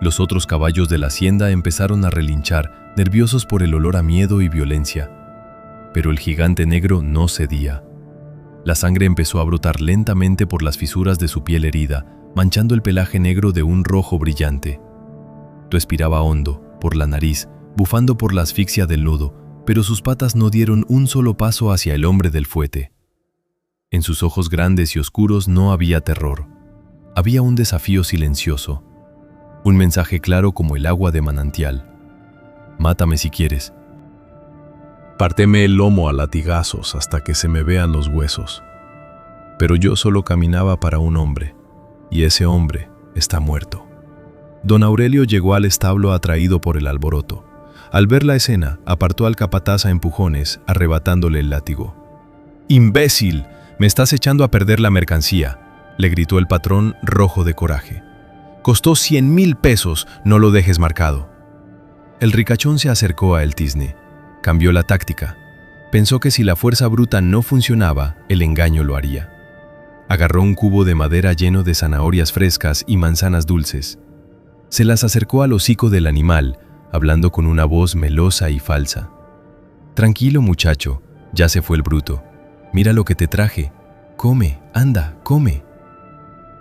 Los otros caballos de la hacienda empezaron a relinchar, nerviosos por el olor a miedo y violencia. Pero el gigante negro no cedía. La sangre empezó a brotar lentamente por las fisuras de su piel herida, manchando el pelaje negro de un rojo brillante. Respiraba hondo, por la nariz, bufando por la asfixia del lodo, pero sus patas no dieron un solo paso hacia el hombre del fuete. En sus ojos grandes y oscuros no había terror. Había un desafío silencioso, un mensaje claro como el agua de manantial. «Mátame si quieres. Párteme el lomo a latigazos hasta que se me vean los huesos». Pero yo solo caminaba para un hombre, y ese hombre está muerto. Don Aurelio llegó al establo atraído por el alboroto. Al ver la escena, apartó al capataz a empujones, arrebatándole el látigo. «¡Imbécil! Me estás echando a perder la mercancía», le gritó el patrón, rojo de coraje. «Costó 100,000 pesos, no lo dejes marcado». El ricachón se acercó a El Tizne. Cambió la táctica. Pensó que si la fuerza bruta no funcionaba, el engaño lo haría. Agarró un cubo de madera lleno de zanahorias frescas y manzanas dulces. Se las acercó al hocico del animal, hablando con una voz melosa y falsa. «Tranquilo, muchacho, ya se fue el bruto. Mira lo que te traje. Come». anda, come.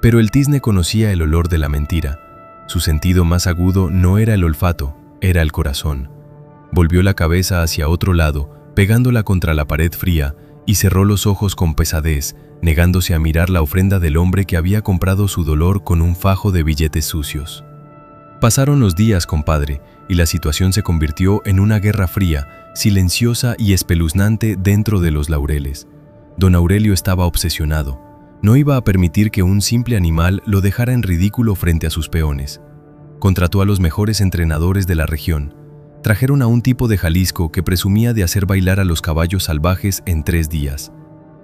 Pero el tizne conocía el olor de la mentira. Su sentido más agudo no era el olfato, era el corazón. Volvió la cabeza hacia otro lado, pegándola contra la pared fría, y cerró los ojos con pesadez, negándose a mirar la ofrenda del hombre que había comprado su dolor con un fajo de billetes sucios. Pasaron los días, compadre, y la situación se convirtió en una guerra fría, silenciosa y espeluznante dentro de los laureles. Don Aurelio estaba obsesionado. No iba a permitir que un simple animal lo dejara en ridículo frente a sus peones. Contrató a los mejores entrenadores de la región. Trajeron a un tipo de Jalisco que presumía de hacer bailar a los caballos salvajes en 3 días.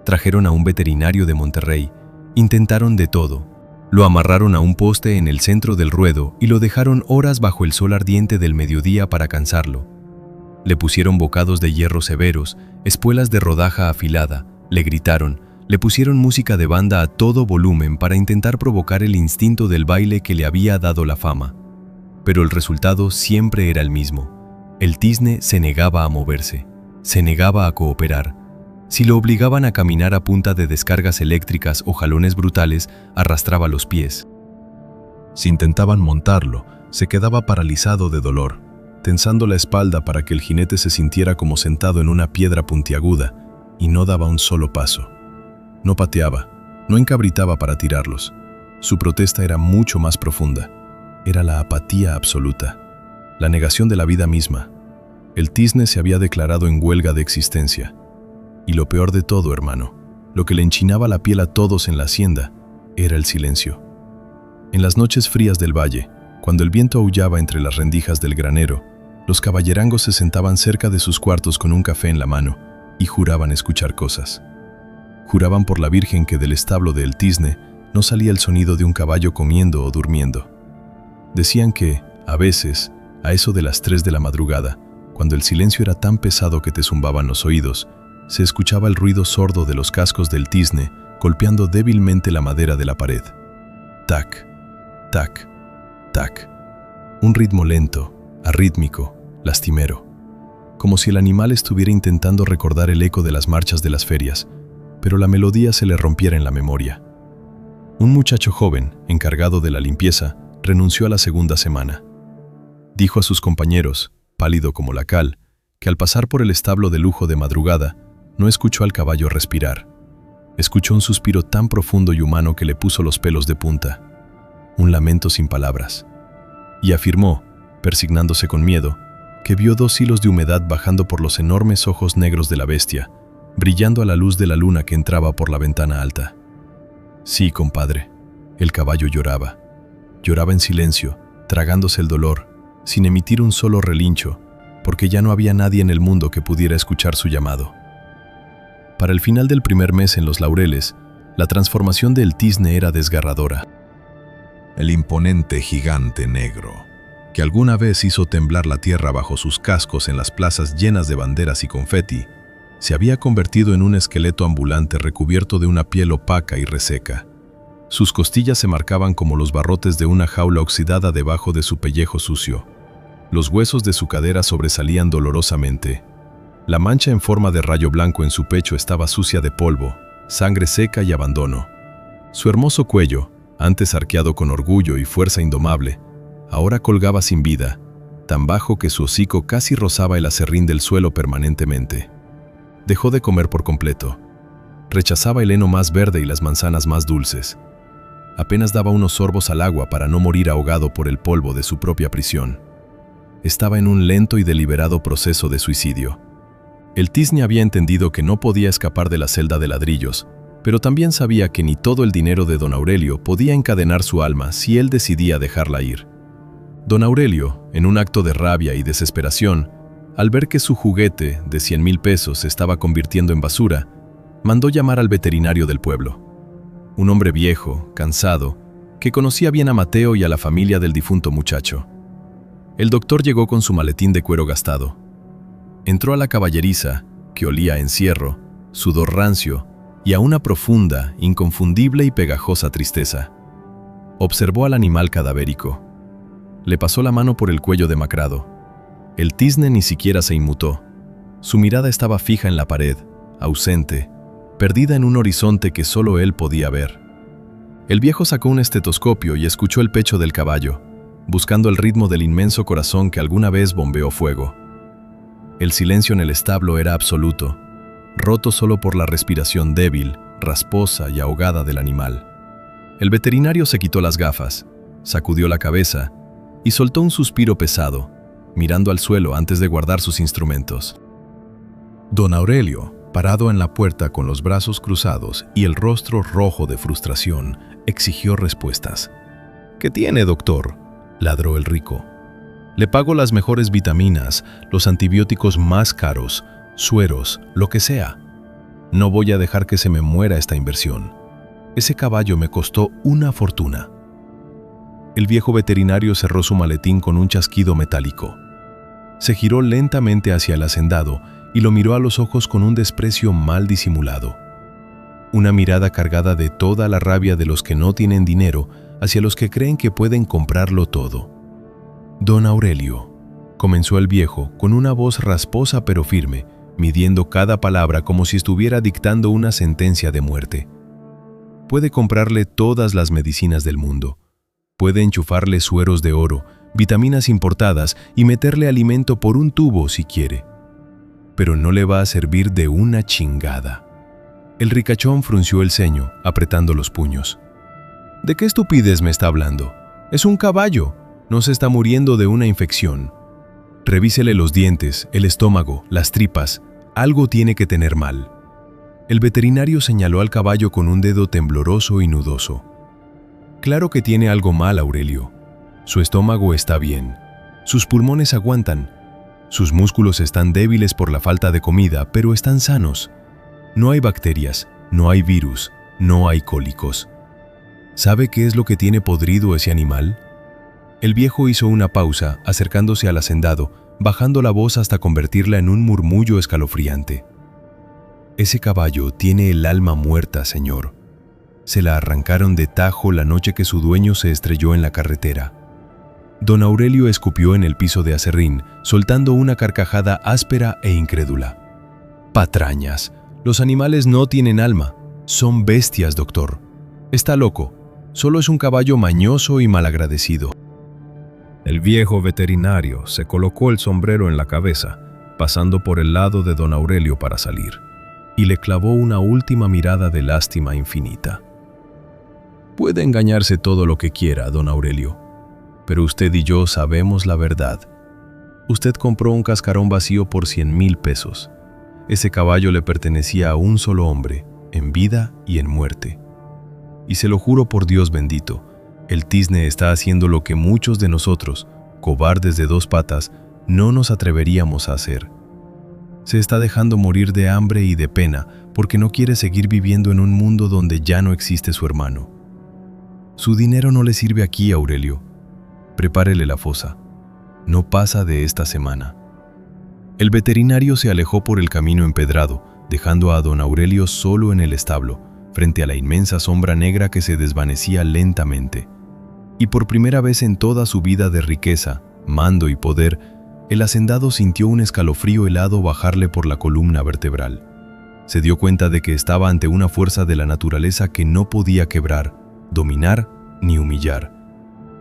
Trajeron a un veterinario de Monterrey. Intentaron de todo. Lo amarraron a un poste en el centro del ruedo y lo dejaron horas bajo el sol ardiente del mediodía para cansarlo. Le pusieron bocados de hierro severos, espuelas de rodaja afilada, le gritaron, le pusieron música de banda a todo volumen para intentar provocar el instinto del baile que le había dado la fama. Pero el resultado siempre era el mismo. El tizne se negaba a moverse, se negaba a cooperar. Si lo obligaban a caminar a punta de descargas eléctricas o jalones brutales, arrastraba los pies. Si intentaban montarlo, se quedaba paralizado de dolor, tensando la espalda para que el jinete se sintiera como sentado en una piedra puntiaguda, y no daba un solo paso. No pateaba, no encabritaba para tirarlos. Su protesta era mucho más profunda. Era la apatía absoluta, la negación de la vida misma. El tizne se había declarado en huelga de existencia. Y lo peor de todo, hermano, lo que le enchinaba la piel a todos en la hacienda, era el silencio. En las noches frías del valle, cuando el viento aullaba entre las rendijas del granero, los caballerangos se sentaban cerca de sus cuartos con un café en la mano y juraban escuchar cosas. Juraban por la Virgen que del establo de El Tizne no salía el sonido de un caballo comiendo o durmiendo. Decían que, a veces, a eso de las 3 de la madrugada, cuando el silencio era tan pesado que te zumbaban los oídos, se escuchaba el ruido sordo de los cascos del tizne golpeando débilmente la madera de la pared. Tac, tac, tac. Un ritmo lento, arrítmico, lastimero. Como si el animal estuviera intentando recordar el eco de las marchas de las ferias, pero la melodía se le rompiera en la memoria. Un muchacho joven, encargado de la limpieza, renunció a la segunda semana. Dijo a sus compañeros, pálido como la cal, que al pasar por el establo de lujo de madrugada, no escuchó al caballo respirar. Escuchó un suspiro tan profundo y humano que le puso los pelos de punta, un lamento sin palabras. Y afirmó, persignándose con miedo, que vio 2 hilos de humedad bajando por los enormes ojos negros de la bestia, brillando a la luz de la luna que entraba por la ventana alta. Sí, compadre, el caballo lloraba. Lloraba en silencio, tragándose el dolor, sin emitir un solo relincho, porque ya no había nadie en el mundo que pudiera escuchar su llamado. Para el final del primer mes en los laureles, la transformación del tizne era desgarradora. El imponente gigante negro, que alguna vez hizo temblar la tierra bajo sus cascos en las plazas llenas de banderas y confeti, se había convertido en un esqueleto ambulante recubierto de una piel opaca y reseca. Sus costillas se marcaban como los barrotes de una jaula oxidada debajo de su pellejo sucio. Los huesos de su cadera sobresalían dolorosamente. La mancha en forma de rayo blanco en su pecho estaba sucia de polvo, sangre seca y abandono. Su hermoso cuello, antes arqueado con orgullo y fuerza indomable, ahora colgaba sin vida, tan bajo que su hocico casi rozaba el aserrín del suelo permanentemente. Dejó de comer por completo. Rechazaba el heno más verde y las manzanas más dulces. Apenas daba unos sorbos al agua para no morir ahogado por el polvo de su propia prisión. Estaba en un lento y deliberado proceso de suicidio. El tizne había entendido que no podía escapar de la celda de ladrillos, pero también sabía que ni todo el dinero de don Aurelio podía encadenar su alma si él decidía dejarla ir. Don Aurelio, en un acto de rabia y desesperación, al ver que su juguete de 100,000 pesos se estaba convirtiendo en basura, mandó llamar al veterinario del pueblo. Un hombre viejo, cansado, que conocía bien a Mateo y a la familia del difunto muchacho. El doctor llegó con su maletín de cuero gastado. Entró a la caballeriza, que olía a encierro, sudor rancio y a una profunda, inconfundible y pegajosa tristeza. Observó al animal cadavérico. Le pasó la mano por el cuello demacrado. El tizne ni siquiera se inmutó. Su mirada estaba fija en la pared, ausente, perdida en un horizonte que solo él podía ver. El viejo sacó un estetoscopio y escuchó el pecho del caballo, buscando el ritmo del inmenso corazón que alguna vez bombeó fuego. El silencio en el establo era absoluto, roto solo por la respiración débil, rasposa y ahogada del animal. El veterinario se quitó las gafas, sacudió la cabeza y soltó un suspiro pesado, mirando al suelo antes de guardar sus instrumentos. Don Aurelio, parado en la puerta con los brazos cruzados y el rostro rojo de frustración, exigió respuestas. «¿Qué tiene, doctor?», ladró el rico. «Le pago las mejores vitaminas, los antibióticos más caros, sueros, lo que sea. No voy a dejar que se me muera esta inversión. Ese caballo me costó una fortuna». El viejo veterinario cerró su maletín con un chasquido metálico. Se giró lentamente hacia el hacendado y lo miró a los ojos con un desprecio mal disimulado. Una mirada cargada de toda la rabia de los que no tienen dinero hacia los que creen que pueden comprarlo todo. «Don Aurelio», comenzó el viejo con una voz rasposa pero firme, midiendo cada palabra como si estuviera dictando una sentencia de muerte. «Puede comprarle todas las medicinas del mundo. Puede enchufarle sueros de oro, vitaminas importadas y meterle alimento por un tubo si quiere. Pero no le va a servir de una chingada». El ricachón frunció el ceño, apretando los puños. «¿De qué estupidez me está hablando? Es un caballo, no se está muriendo de una infección. Revísele los dientes, el estómago, las tripas, algo tiene que tener mal». El veterinario señaló al caballo con un dedo tembloroso y nudoso. «Claro que tiene algo mal, Aurelio. Su estómago está bien, sus pulmones aguantan, sus músculos están débiles por la falta de comida, pero están sanos. No hay bacterias, no hay virus, no hay cólicos. ¿Sabe qué es lo que tiene podrido ese animal?». El viejo hizo una pausa, acercándose al hacendado, bajando la voz hasta convertirla en un murmullo escalofriante. «Ese caballo tiene el alma muerta, señor. Se la arrancaron de tajo la noche que su dueño se estrelló en la carretera». Don Aurelio escupió en el piso de acerrín, soltando una carcajada áspera e incrédula. «Patrañas, los animales no tienen alma, son bestias, doctor. Está loco, solo es un caballo mañoso y malagradecido». El viejo veterinario se colocó el sombrero en la cabeza, pasando por el lado de don Aurelio para salir, y le clavó una última mirada de lástima infinita. «Puede engañarse todo lo que quiera, don Aurelio, pero usted y yo sabemos la verdad. Usted compró un cascarón vacío por 100,000 pesos. Ese caballo le pertenecía a un solo hombre, en vida y en muerte. Y se lo juro por Dios bendito, el tizne está haciendo lo que muchos de nosotros, cobardes de 2 patas, no nos atreveríamos a hacer. Se está dejando morir de hambre y de pena porque no quiere seguir viviendo en un mundo donde ya no existe su hermano. Su dinero no le sirve aquí, Aurelio. Prepárele la fosa. No pasa de esta semana». El veterinario se alejó por el camino empedrado, dejando a don Aurelio solo en el establo, frente a la inmensa sombra negra que se desvanecía lentamente. Y por primera vez en toda su vida de riqueza, mando y poder, el hacendado sintió un escalofrío helado bajarle por la columna vertebral. Se dio cuenta de que estaba ante una fuerza de la naturaleza que no podía quebrar, dominar ni humillar.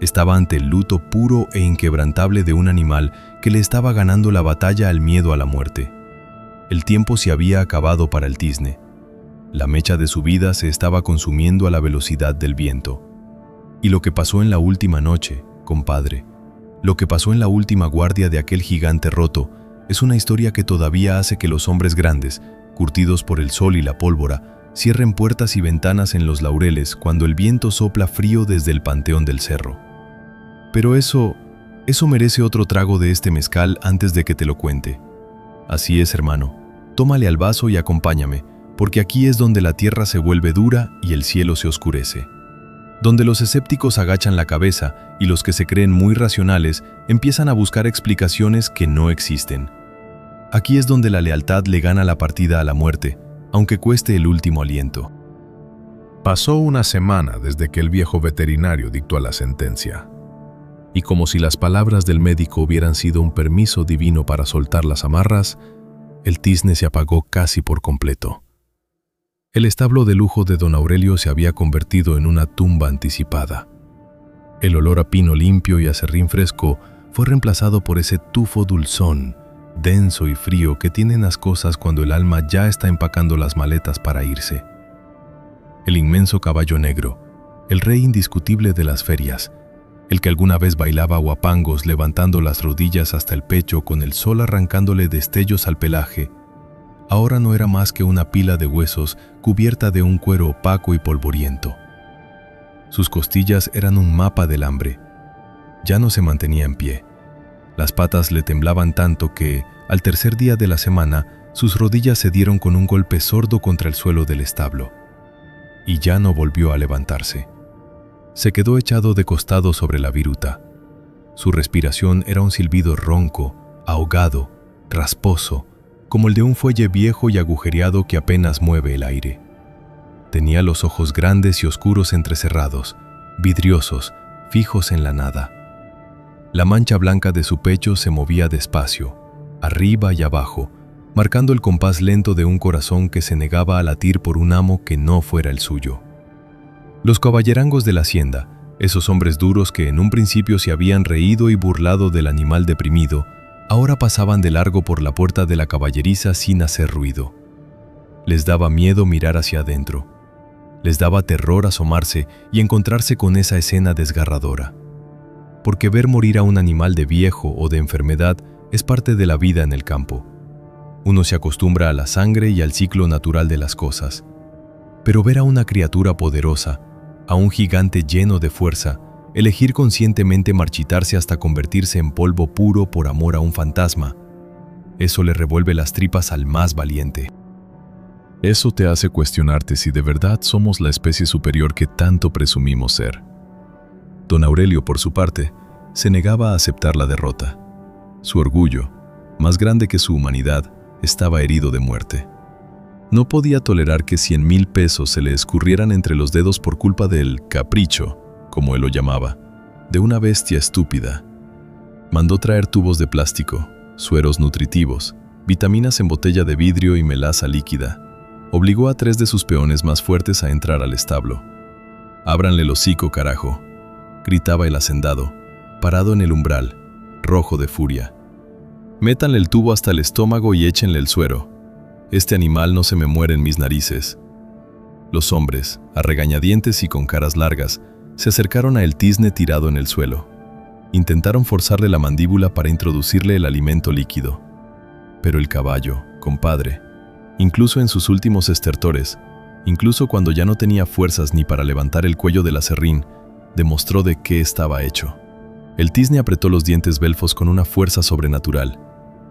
Estaba ante el luto puro e inquebrantable de un animal que le estaba ganando la batalla al miedo a la muerte. El tiempo se había acabado para el tizne. La mecha de su vida se estaba consumiendo a la velocidad del viento. Y lo que pasó en la última noche, compadre, lo que pasó en la última guardia de aquel gigante roto, es una historia que todavía hace que los hombres grandes, curtidos por el sol y la pólvora, cierren puertas y ventanas en los laureles cuando el viento sopla frío desde el panteón del cerro. Pero eso merece otro trago de este mezcal antes de que te lo cuente. Así es, hermano, tómale al vaso y acompáñame, porque aquí es donde la tierra se vuelve dura y el cielo se oscurece. Donde los escépticos agachan la cabeza y los que se creen muy racionales empiezan a buscar explicaciones que no existen. Aquí es donde la lealtad le gana la partida a la muerte, aunque cueste el último aliento. Pasó una semana desde que el viejo veterinario dictó la sentencia. Y como si las palabras del médico hubieran sido un permiso divino para soltar las amarras, el tizne se apagó casi por completo. El establo de lujo de don Aurelio se había convertido en una tumba anticipada. El olor a pino limpio y aserrín fresco fue reemplazado por ese tufo dulzón, denso y frío que tienen las cosas cuando el alma ya está empacando las maletas para irse. El inmenso caballo negro, el rey indiscutible de las ferias, el que alguna vez bailaba huapangos levantando las rodillas hasta el pecho con el sol arrancándole destellos al pelaje, ahora no era más que una pila de huesos cubierta de un cuero opaco y polvoriento. Sus costillas eran un mapa del hambre. Ya no se mantenía en pie. Las patas le temblaban tanto que, al tercer día de la semana, sus rodillas se dieron con un golpe sordo contra el suelo del establo. Y ya no volvió a levantarse. Se quedó echado de costado sobre la viruta. Su respiración era un silbido ronco, ahogado, rasposo, como el de un fuelle viejo y agujereado que apenas mueve el aire. Tenía los ojos grandes y oscuros entrecerrados, vidriosos, fijos en la nada. La mancha blanca de su pecho se movía despacio, arriba y abajo, marcando el compás lento de un corazón que se negaba a latir por un amo que no fuera el suyo. Los caballerangos de la hacienda, esos hombres duros que en un principio se habían reído y burlado del animal deprimido, ahora pasaban de largo por la puerta de la caballeriza sin hacer ruido. Les daba miedo mirar hacia adentro. Les daba terror asomarse y encontrarse con esa escena desgarradora. Porque ver morir a un animal de viejo o de enfermedad es parte de la vida en el campo. Uno se acostumbra a la sangre y al ciclo natural de las cosas. Pero ver a una criatura poderosa, a un gigante lleno de fuerza, elegir conscientemente marchitarse hasta convertirse en polvo puro por amor a un fantasma, eso le revuelve las tripas al más valiente. Eso te hace cuestionarte si de verdad somos la especie superior que tanto presumimos ser. Don Aurelio, por su parte, se negaba a aceptar la derrota. Su orgullo, más grande que su humanidad, estaba herido de muerte. No podía tolerar que 100,000 pesos se le escurrieran entre los dedos por culpa del capricho, como él lo llamaba, de una bestia estúpida. Mandó traer tubos de plástico, sueros nutritivos, vitaminas en botella de vidrio y melaza líquida. Obligó a 3 de sus peones más fuertes a entrar al establo. «Ábranle el hocico, carajo», gritaba el hacendado, parado en el umbral, rojo de furia. «Métanle el tubo hasta el estómago y échenle el suero. Este animal no se me muere en mis narices». Los hombres, a regañadientes y con caras largas, se acercaron a el tizne tirado en el suelo. Intentaron forzarle la mandíbula para introducirle el alimento líquido. Pero el caballo, compadre, incluso en sus últimos estertores, incluso cuando ya no tenía fuerzas ni para levantar el cuello del aserrín, demostró de qué estaba hecho. El tizne apretó los dientes belfos con una fuerza sobrenatural.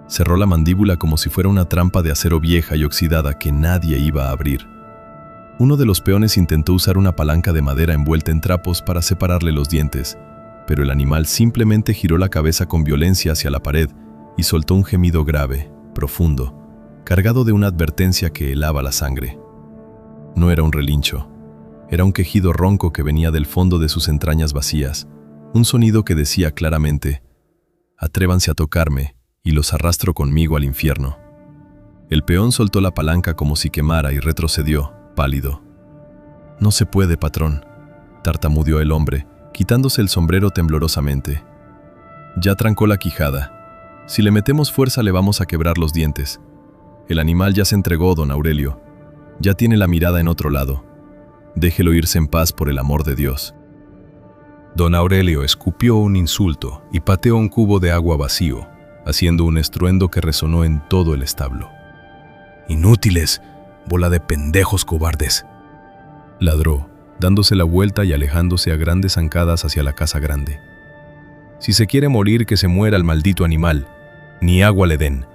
Cerró la mandíbula como si fuera una trampa de acero vieja y oxidada que nadie iba a abrir. Uno de los peones intentó usar una palanca de madera envuelta en trapos para separarle los dientes, pero el animal simplemente giró la cabeza con violencia hacia la pared y soltó un gemido grave, profundo, cargado de una advertencia que helaba la sangre. No era un relincho, era un quejido ronco que venía del fondo de sus entrañas vacías, un sonido que decía claramente: «Atrévanse a tocarme y los arrastro conmigo al infierno». El peón soltó la palanca como si quemara y retrocedió, pálido. «No se puede, patrón», tartamudeó el hombre, quitándose el sombrero temblorosamente. «Ya trancó la quijada. Si le metemos fuerza le vamos a quebrar los dientes. El animal ya se entregó, don Aurelio. Ya tiene la mirada en otro lado. Déjelo irse en paz por el amor de Dios». Don Aurelio escupió un insulto y pateó un cubo de agua vacío, haciendo un estruendo que resonó en todo el establo. «Inútiles, bola de pendejos cobardes», ladró, dándose la vuelta y alejándose a grandes zancadas hacia la casa grande. «Si se quiere morir, que se muera el maldito animal. Ni agua le den.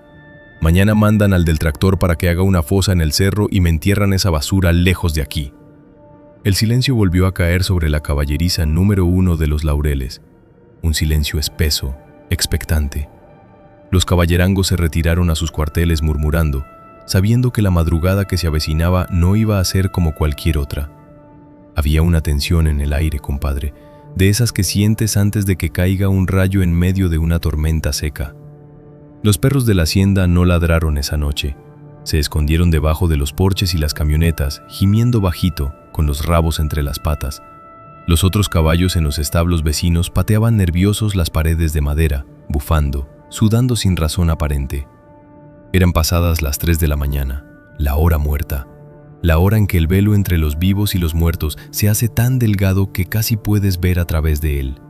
Mañana mandan al del tractor para que haga una fosa en el cerro y me entierran esa basura lejos de aquí». El silencio volvió a caer sobre la caballeriza número 1 de los Laureles. Un silencio espeso, expectante. Los caballerangos se retiraron a sus cuarteles murmurando, sabiendo que la madrugada que se avecinaba no iba a ser como cualquier otra. Había una tensión en el aire, compadre, de esas que sientes antes de que caiga un rayo en medio de una tormenta seca. Los perros de la hacienda no ladraron esa noche, Se escondieron debajo de los porches y las camionetas, gimiendo bajito, con los rabos entre las patas. Los otros caballos en los establos vecinos pateaban nerviosos las paredes de madera, bufando, sudando sin razón aparente. Eran pasadas las 3 de la mañana, la hora muerta, la hora en que el velo entre los vivos y los muertos se hace tan delgado que casi puedes ver a través de él.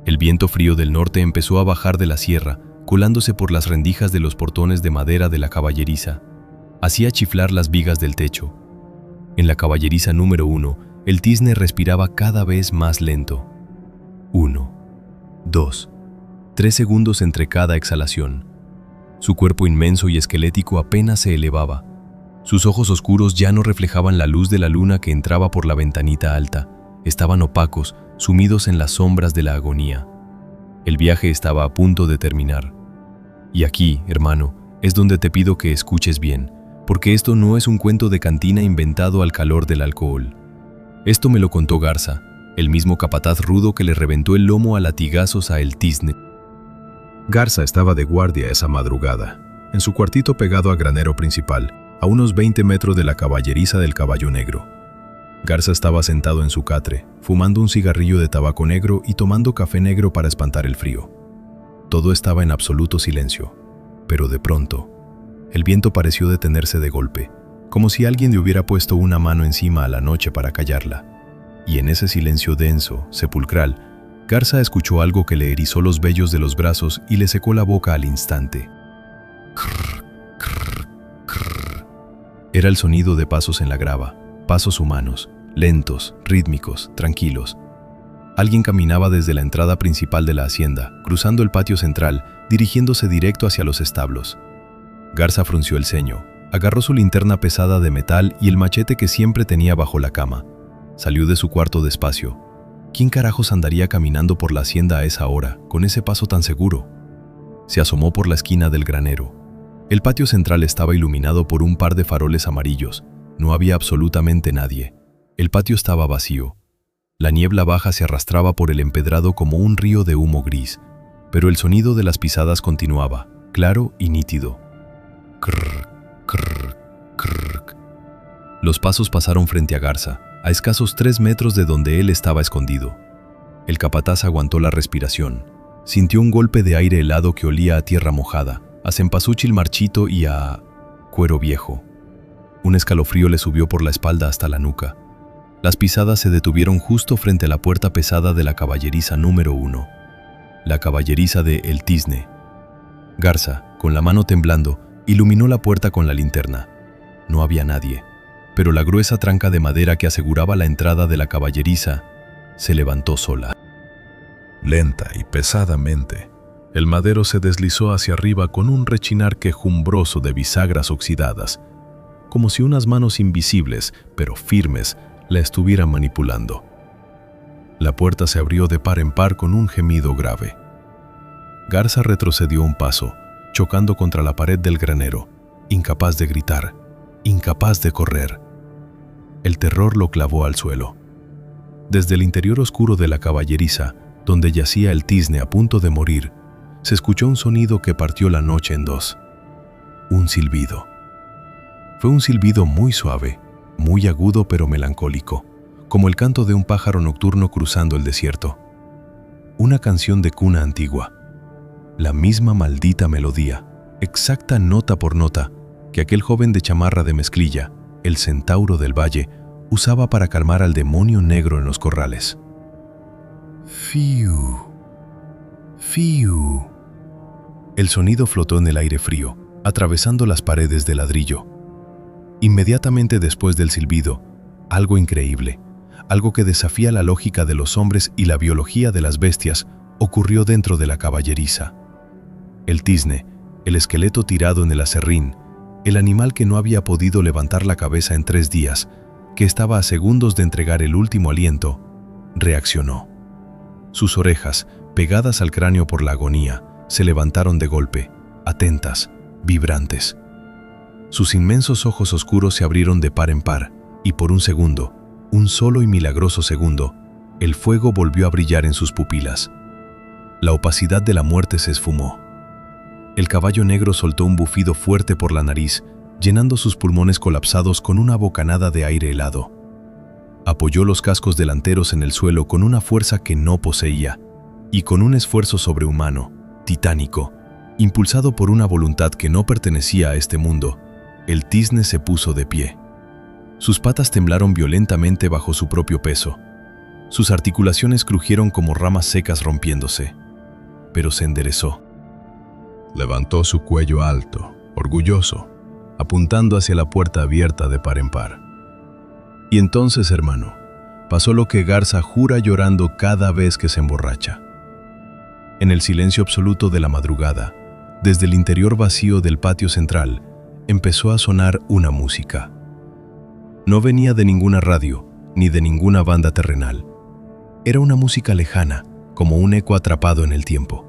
El viento frío del norte empezó a bajar de la sierra, colándose por las rendijas de los portones de madera de la caballeriza. Hacía chiflar las vigas del techo. En la caballeriza número 1, el tizne respiraba cada vez más lento. 1, 2, 3 segundos entre cada exhalación. Su cuerpo inmenso y esquelético apenas se elevaba. Sus ojos oscuros ya no reflejaban la luz de la luna que entraba por la ventanita alta. Estaban opacos, sumidos en las sombras de la agonía. El viaje estaba a punto de terminar. Y aquí, hermano, es donde te pido que escuches bien, porque esto no es un cuento de cantina inventado al calor del alcohol. Esto me lo contó Garza, el mismo capataz rudo que le reventó el lomo a latigazos a el tizne. Garza estaba de guardia esa madrugada, en su cuartito pegado al granero principal, a unos 20 metros de la caballeriza del Caballo Negro. Garza estaba sentado en su catre, fumando un cigarrillo de tabaco negro y tomando café negro para espantar el frío. Todo estaba en absoluto silencio, pero de pronto, el viento pareció detenerse de golpe, como si alguien le hubiera puesto una mano encima a la noche para callarla. Y en ese silencio denso, sepulcral, Garza escuchó algo que le erizó los vellos de los brazos y le secó la boca al instante. Crrr, crrr, crrr. Era el sonido de pasos en la grava, pasos humanos, lentos, rítmicos, tranquilos. Alguien caminaba desde la entrada principal de la hacienda, cruzando el patio central, dirigiéndose directo hacia los establos. Garza frunció el ceño, agarró su linterna pesada de metal y el machete que siempre tenía bajo la cama. Salió de su cuarto despacio. ¿Quién carajos andaría caminando por la hacienda a esa hora, con ese paso tan seguro? Se asomó por la esquina del granero. El patio central estaba iluminado por un par de faroles amarillos. No había absolutamente nadie. El patio estaba vacío. La niebla baja se arrastraba por el empedrado como un río de humo gris, pero el sonido de las pisadas continuaba, claro y nítido. Crrr, crrr, crrr. Los pasos pasaron frente a Garza, a escasos 3 metros de donde él estaba escondido. El capataz aguantó la respiración. Sintió un golpe de aire helado que olía a tierra mojada, a cempasúchil marchito y a cuero viejo. Un escalofrío le subió por la espalda hasta la nuca. Las pisadas se detuvieron justo frente a la puerta pesada de la caballeriza número 1, la caballeriza de El Tizne. Garza, con la mano temblando, iluminó la puerta con la linterna. No había nadie, pero la gruesa tranca de madera que aseguraba la entrada de la caballeriza se levantó sola. Lenta y pesadamente, el madero se deslizó hacia arriba con un rechinar quejumbroso de bisagras oxidadas, como si unas manos invisibles, pero firmes, la estuvieran manipulando. La puerta se abrió de par en par con un gemido grave. Garza retrocedió un paso, chocando contra la pared del granero, incapaz de gritar, incapaz de correr. El terror lo clavó al suelo. Desde el interior oscuro de la caballeriza, donde yacía el tizne a punto de morir, se escuchó un sonido que partió la noche en dos. Un silbido. Fue un silbido muy suave, muy agudo pero melancólico, como el canto de un pájaro nocturno cruzando el desierto. Una canción de cuna antigua. La misma maldita melodía, exacta nota por nota, que aquel joven de chamarra de mezclilla, el centauro del valle, usaba para calmar al demonio negro en los corrales. Fiu, fiu. El sonido flotó en el aire frío, atravesando las paredes de ladrillo. Inmediatamente después del silbido, algo increíble, algo que desafía la lógica de los hombres y la biología de las bestias, ocurrió dentro de la caballeriza. El tizne, el esqueleto tirado en el aserrín, el animal que no había podido levantar la cabeza en 3 días, que estaba a segundos de entregar el último aliento, reaccionó. Sus orejas, pegadas al cráneo por la agonía, se levantaron de golpe, atentas, vibrantes. Sus inmensos ojos oscuros se abrieron de par en par, y por un segundo, un solo y milagroso segundo, el fuego volvió a brillar en sus pupilas. La opacidad de la muerte se esfumó. El caballo negro soltó un bufido fuerte por la nariz llenando sus pulmones colapsados con una bocanada de aire helado. Apoyó los cascos delanteros en el suelo con una fuerza que no poseía, y con un esfuerzo sobrehumano, titánico, impulsado por una voluntad que no pertenecía a este mundo, el Tizne se puso de pie. Sus patas temblaron violentamente bajo su propio peso. Sus articulaciones crujieron como ramas secas rompiéndose, pero se enderezó. Levantó su cuello alto, orgulloso, apuntando hacia la puerta abierta de par en par. Y entonces, hermano, pasó lo que Garza jura llorando cada vez que se emborracha. En el silencio absoluto de la madrugada, desde el interior vacío del patio central, empezó a sonar una música. No venía de ninguna radio, ni de ninguna banda terrenal. Era una música lejana, como un eco atrapado en el tiempo.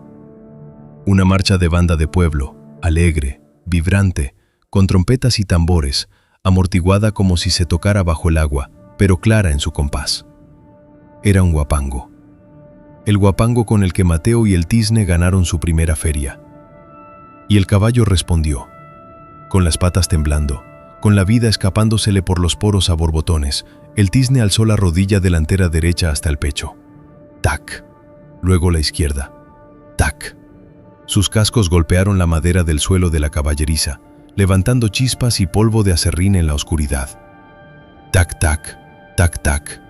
Una marcha de banda de pueblo, alegre, vibrante, con trompetas y tambores, amortiguada como si se tocara bajo el agua, pero clara en su compás. Era un guapango. El guapango con el que Mateo y el Tizne ganaron su primera feria. Y el caballo respondió, con las patas temblando, con la vida escapándosele por los poros a borbotones. El Tizne alzó la rodilla delantera derecha hasta el pecho. ¡Tac! Luego la izquierda. ¡Tac! Sus cascos golpearon la madera del suelo de la caballeriza, levantando chispas y polvo de acerrín en la oscuridad. ¡Tac, tac! ¡Tac, tac!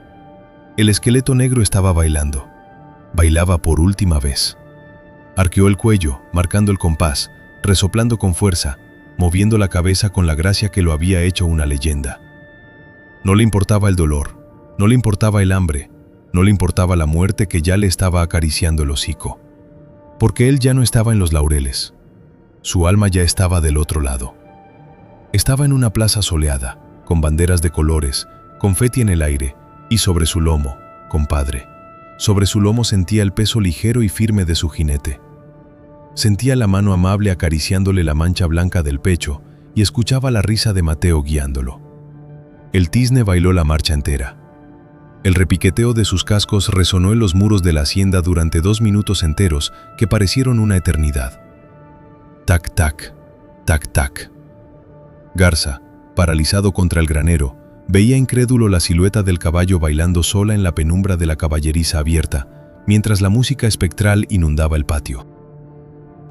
El esqueleto negro estaba bailando. Bailaba por última vez. Arqueó el cuello, marcando el compás, resoplando con fuerza, moviendo la cabeza con la gracia que lo había hecho una leyenda. No le importaba el dolor, no le importaba el hambre, no le importaba la muerte que ya le estaba acariciando el hocico. Porque él ya no estaba en los laureles. Su alma ya estaba del otro lado. Estaba en una plaza soleada, con banderas de colores, confeti en el aire, y sobre su lomo, compadre, sobre su lomo sentía el peso ligero y firme de su jinete. Sentía la mano amable acariciándole la mancha blanca del pecho y escuchaba la risa de Mateo guiándolo. El Tizne bailó la marcha entera. El repiqueteo de sus cascos resonó en los muros de la hacienda durante 2 minutos enteros que parecieron una eternidad. Tac, tac, tac, tac. Garza, paralizado contra el granero, veía incrédulo la silueta del caballo bailando sola en la penumbra de la caballeriza abierta, mientras la música espectral inundaba el patio.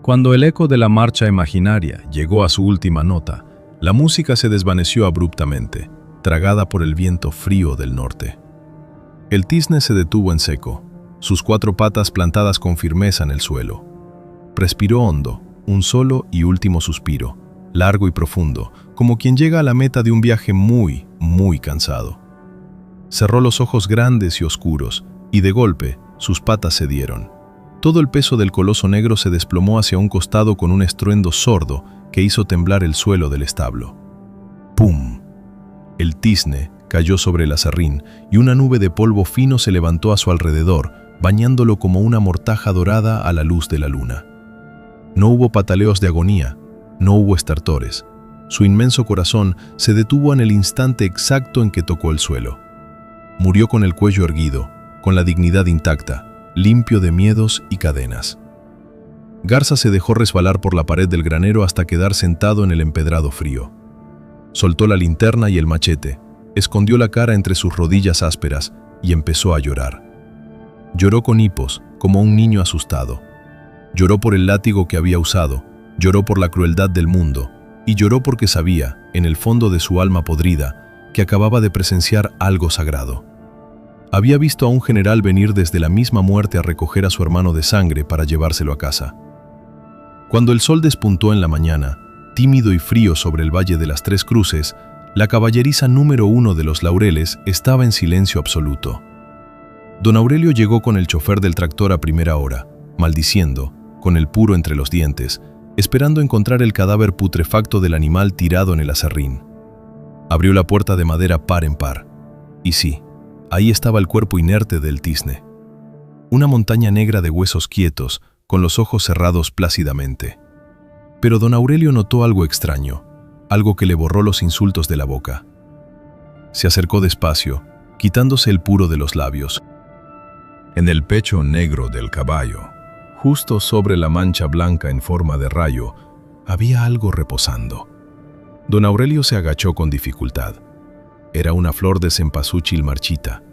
Cuando el eco de la marcha imaginaria llegó a su última nota, la música se desvaneció abruptamente, tragada por el viento frío del norte. El Tizne se detuvo en seco, sus 4 patas plantadas con firmeza en el suelo. Respiró hondo, un solo y último suspiro, largo y profundo, como quien llega a la meta de un viaje muy, muy cansado. Cerró los ojos grandes y oscuros, y de golpe sus patas cedieron. Todo el peso del coloso negro se desplomó hacia un costado con un estruendo sordo que hizo temblar el suelo del establo. ¡Pum! El Tizne cayó sobre el aserrín y una nube de polvo fino se levantó a su alrededor, bañándolo como una mortaja dorada a la luz de la luna. No hubo pataleos de agonía, no hubo estertores. Su inmenso corazón se detuvo en el instante exacto en que tocó el suelo. Murió con el cuello erguido, con la dignidad intacta, limpio de miedos y cadenas. Garza se dejó resbalar por la pared del granero hasta quedar sentado en el empedrado frío. Soltó la linterna y el machete, escondió la cara entre sus rodillas ásperas y empezó a llorar. Lloró con hipos, como un niño asustado. Lloró por el látigo que había usado, lloró por la crueldad del mundo, y lloró porque sabía, en el fondo de su alma podrida, que acababa de presenciar algo sagrado. Había visto a un general venir desde la misma muerte a recoger a su hermano de sangre para llevárselo a casa. Cuando el sol despuntó en la mañana, tímido y frío sobre el Valle de las Tres Cruces, la caballeriza número 1 de los Laureles estaba en silencio absoluto. Don Aurelio llegó con el chofer del tractor a primera hora, maldiciendo, con el puro entre los dientes, esperando encontrar el cadáver putrefacto del animal tirado en el aserrín. Abrió la puerta de madera par en par, y sí, ahí estaba el cuerpo inerte del Tizne. Una montaña negra de huesos quietos, con los ojos cerrados plácidamente. Pero don Aurelio notó algo extraño, algo que le borró los insultos de la boca. Se acercó despacio, quitándose el puro de los labios. En el pecho negro del caballo, justo sobre la mancha blanca en forma de rayo, había algo reposando. Don Aurelio se agachó con dificultad. Era una flor de cempasúchil marchita,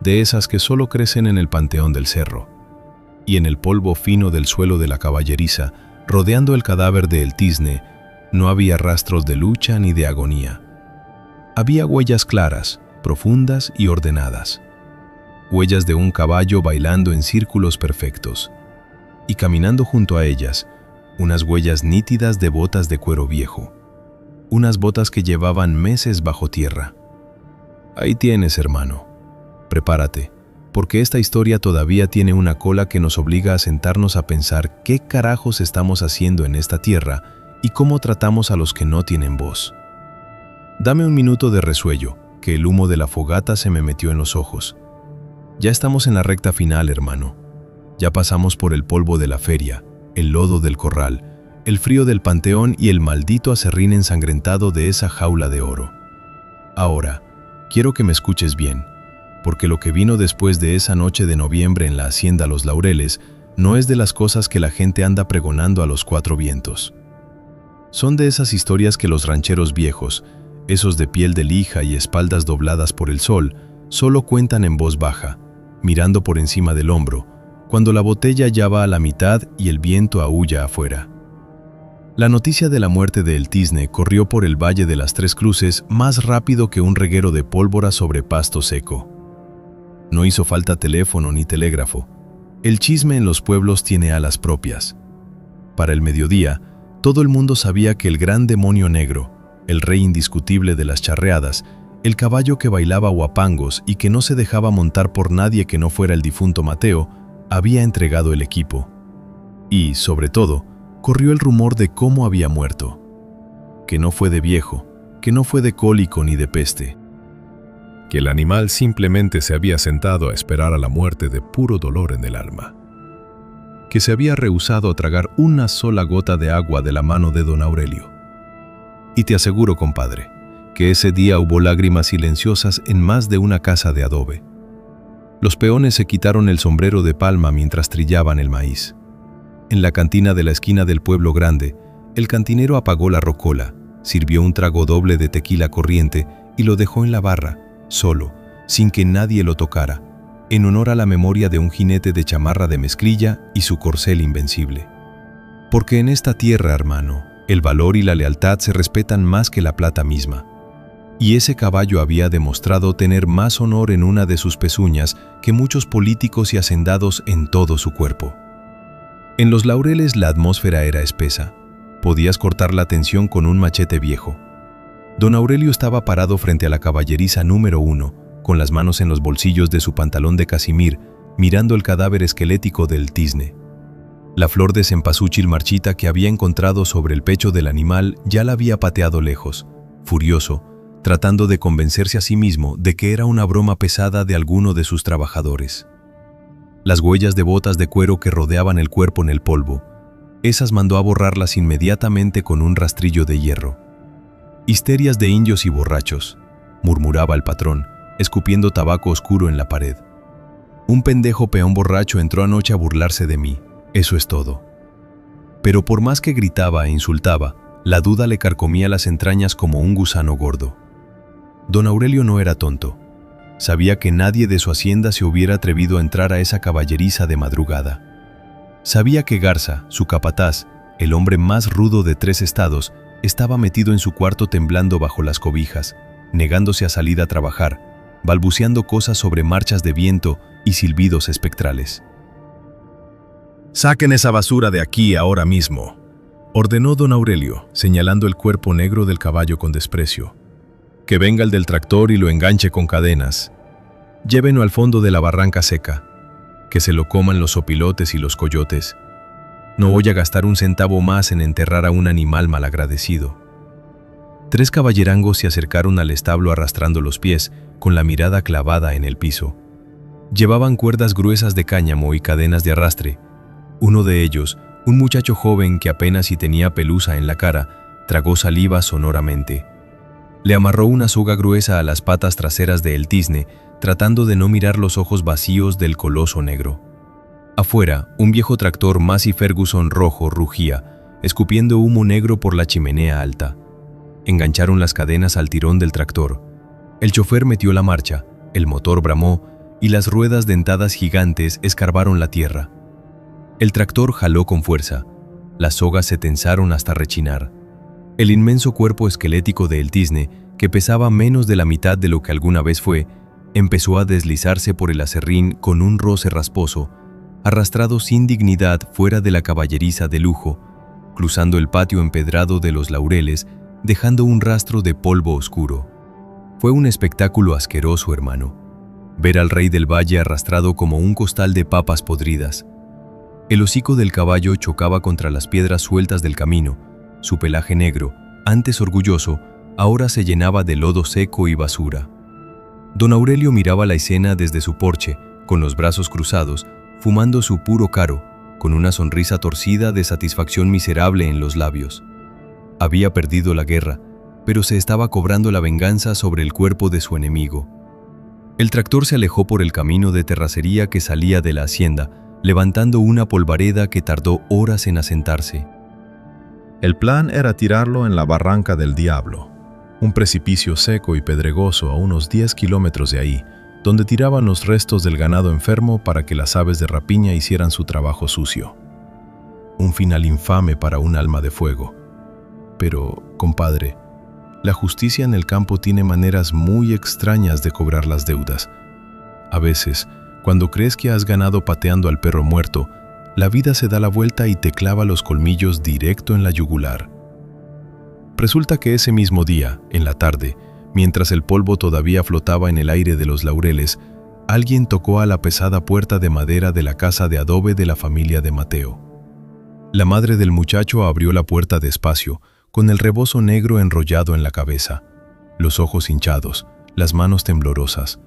de esas que solo crecen en el panteón del cerro, y en el polvo fino del suelo de la caballeriza, rodeando el cadáver de El Tizne, no había rastros de lucha ni de agonía. Había huellas claras, profundas y ordenadas. Huellas de un caballo bailando en círculos perfectos. Y caminando junto a ellas, unas huellas nítidas de botas de cuero viejo. Unas botas que llevaban meses bajo tierra. Ahí tienes, hermano. Prepárate, porque esta historia todavía tiene una cola que nos obliga a sentarnos a pensar qué carajos estamos haciendo en esta tierra y cómo tratamos a los que no tienen voz. Dame un minuto de resuello, que el humo de la fogata se me metió en los ojos. Ya estamos en la recta final, hermano. Ya pasamos por el polvo de la feria, el lodo del corral, el frío del panteón y el maldito aserrín ensangrentado de esa jaula de oro. Ahora, quiero que me escuches bien, porque lo que vino después de esa noche de noviembre en la hacienda Los Laureles no es de las cosas que la gente anda pregonando a los cuatro vientos. Son de esas historias que los rancheros viejos, esos de piel de lija y espaldas dobladas por el sol, solo cuentan en voz baja, mirando por encima del hombro, cuando la botella ya va a la mitad y el viento aúlla afuera. La noticia de la muerte de El Tizne corrió por el Valle de las Tres Cruces más rápido que un reguero de pólvora sobre pasto seco. No hizo falta teléfono ni telégrafo. El chisme en los pueblos tiene alas propias. Para el mediodía, todo el mundo sabía que el gran demonio negro, el rey indiscutible de las charreadas, el caballo que bailaba huapangos y que no se dejaba montar por nadie que no fuera el difunto Mateo, había entregado el equipo. Y, sobre todo, corrió el rumor de cómo había muerto. Que no fue de viejo, que no fue de cólico ni de peste. Que el animal simplemente se había sentado a esperar a la muerte de puro dolor en el alma. Que se había rehusado a tragar una sola gota de agua de la mano de don Aurelio. Y te aseguro, compadre, que ese día hubo lágrimas silenciosas en más de una casa de adobe. Los peones se quitaron el sombrero de palma mientras trillaban el maíz. En la cantina de la esquina del pueblo grande, el cantinero apagó la rocola, sirvió un trago doble de tequila corriente y lo dejó en la barra, solo, sin que nadie lo tocara, en honor a la memoria de un jinete de chamarra de mezclilla y su corcel invencible. Porque en esta tierra, hermano, el valor y la lealtad se respetan más que la plata misma. Y ese caballo había demostrado tener más honor en una de sus pezuñas que muchos políticos y hacendados en todo su cuerpo. En Los Laureles la atmósfera era espesa. Podías cortar la tensión con un machete viejo. Don Aurelio estaba parado frente a la caballeriza número 1, con las manos en los bolsillos de su pantalón de casimir, mirando el cadáver esquelético del Tizne. La flor de cempasúchil marchita que había encontrado sobre el pecho del animal ya la había pateado lejos, furioso, tratando de convencerse a sí mismo de que era una broma pesada de alguno de sus trabajadores. Las huellas de botas de cuero que rodeaban el cuerpo en el polvo, esas mandó a borrarlas inmediatamente con un rastrillo de hierro. Histerias de indios y borrachos, murmuraba el patrón, escupiendo tabaco oscuro en la pared. Un pendejo peón borracho entró anoche a burlarse de mí, eso es todo. Pero por más que gritaba e insultaba, la duda le carcomía las entrañas como un gusano gordo. Don Aurelio no era tonto. Sabía que nadie de su hacienda se hubiera atrevido a entrar a esa caballeriza de madrugada. Sabía que Garza, su capataz, el hombre más rudo de 3 estados, estaba metido en su cuarto temblando bajo las cobijas, negándose a salir a trabajar, balbuceando cosas sobre marchas de viento y silbidos espectrales. «Saquen esa basura de aquí ahora mismo», ordenó don Aurelio, señalando el cuerpo negro del caballo con desprecio. «Que venga el del tractor y lo enganche con cadenas. Llévenlo al fondo de la barranca seca. Que se lo coman los opilotes y los coyotes. No voy a gastar un centavo más en enterrar a un animal malagradecido». 3 caballerangos se acercaron al establo arrastrando los pies, con la mirada clavada en el piso. Llevaban cuerdas gruesas de cáñamo y cadenas de arrastre. Uno de ellos, un muchacho joven que apenas si tenía pelusa en la cara, tragó saliva sonoramente. Le amarró una soga gruesa a las patas traseras de El Tizne, tratando de no mirar los ojos vacíos del coloso negro. Afuera, un viejo tractor Massey Ferguson rojo rugía, escupiendo humo negro por la chimenea alta. engancharon las cadenas al tirón del tractor. El chofer metió la marcha, el motor bramó y las ruedas dentadas gigantes escarbaron la tierra. El tractor jaló con fuerza. Las sogas se tensaron hasta rechinar. El inmenso cuerpo esquelético del tizne, que pesaba menos de la mitad de lo que alguna vez fue, empezó a deslizarse por el acerrín con un roce rasposo, arrastrado sin dignidad fuera de la caballeriza de lujo, cruzando el patio empedrado de los Laureles, dejando un rastro de polvo oscuro. Fue un espectáculo asqueroso, hermano, ver al rey del valle arrastrado como un costal de papas podridas. El hocico del caballo chocaba contra las piedras sueltas del camino. Su pelaje negro, antes orgulloso, ahora se llenaba de lodo seco y basura. Don Aurelio miraba la escena desde su porche, con los brazos cruzados, fumando su puro caro, con una sonrisa torcida de satisfacción miserable en los labios. Había perdido la guerra, pero se estaba cobrando la venganza sobre el cuerpo de su enemigo. El tractor se alejó por el camino de terracería que salía de la hacienda, levantando una polvareda que tardó horas en asentarse. El plan era tirarlo en la Barranca del Diablo, un precipicio seco y pedregoso a unos 10 kilómetros de ahí, donde tiraban los restos del ganado enfermo para que las aves de rapiña hicieran su trabajo sucio. Un final infame para un alma de fuego. Pero, compadre, la justicia en el campo tiene maneras muy extrañas de cobrar las deudas. A veces, cuando crees que has ganado pateando al perro muerto, la vida se da la vuelta y te clava los colmillos directo en la yugular. Resulta que ese mismo día, en la tarde, mientras el polvo todavía flotaba en el aire de los Laureles, alguien tocó a la pesada puerta de madera de la casa de adobe de la familia de Mateo. La madre del muchacho abrió la puerta despacio, con el rebozo negro enrollado en la cabeza, los ojos hinchados, las manos temblorosas.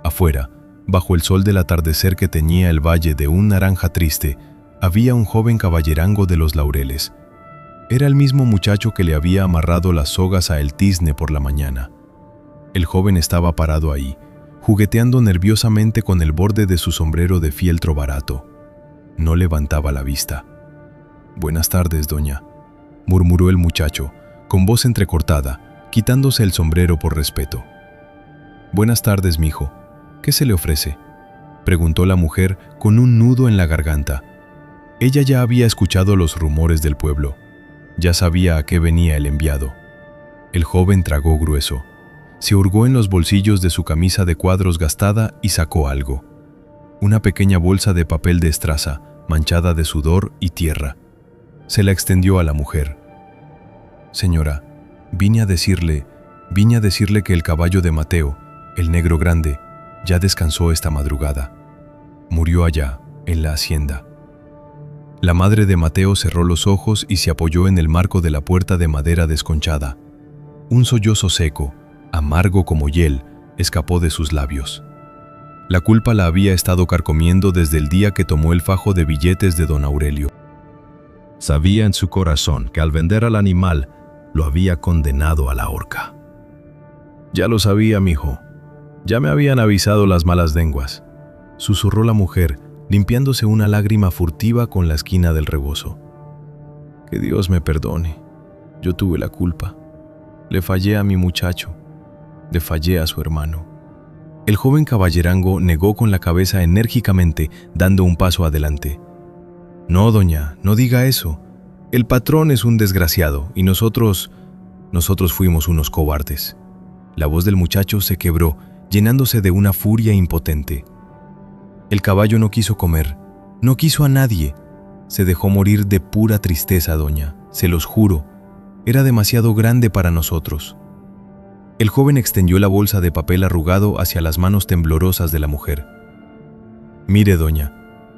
Afuera, bajo el sol del atardecer que teñía el valle de un naranja triste, había un joven caballerango de los Laureles. Era el mismo muchacho que le había amarrado las sogas a el tizne por la mañana. El joven estaba parado ahí, jugueteando nerviosamente con el borde de su sombrero de fieltro barato. No levantaba la vista. «Buenas tardes, doña», murmuró el muchacho, con voz entrecortada, quitándose el sombrero por respeto. «Buenas tardes, mijo. ¿Qué se le ofrece?», preguntó la mujer con un nudo en la garganta. Ella ya había escuchado los rumores del pueblo. Ya sabía a qué venía el enviado. El joven tragó grueso. Se hurgó en los bolsillos de su camisa de cuadros gastada y sacó algo. Una pequeña bolsa de papel de estraza, manchada de sudor y tierra. Se la extendió a la mujer. «Señora, vine a decirle que el caballo de Mateo, el negro grande, ya descansó esta madrugada. Murió allá, en la hacienda». La madre de Mateo cerró los ojos y se apoyó en el marco de la puerta de madera desconchada. Un sollozo seco, amargo como hiel, escapó de sus labios. La culpa la había estado carcomiendo desde el día que tomó el fajo de billetes de don Aurelio. Sabía en su corazón que al vender al animal lo había condenado a la horca. «Ya lo sabía, mijo. Ya me habían avisado las malas lenguas», susurró la mujer, limpiándose una lágrima furtiva con la esquina del rebozo. «Que Dios me perdone. Yo tuve la culpa. Le fallé a mi muchacho. Le fallé a su hermano». El joven caballerango negó con la cabeza enérgicamente, dando un paso adelante. «No, doña, no diga eso. El patrón es un desgraciado y nosotros fuimos unos cobardes». La voz del muchacho se quebró, llenándose de una furia impotente. «El caballo no quiso comer, no quiso a nadie. Se dejó morir de pura tristeza, doña, se los juro. Era demasiado grande para nosotros». El joven extendió la bolsa de papel arrugado hacia las manos temblorosas de la mujer. «Mire, doña,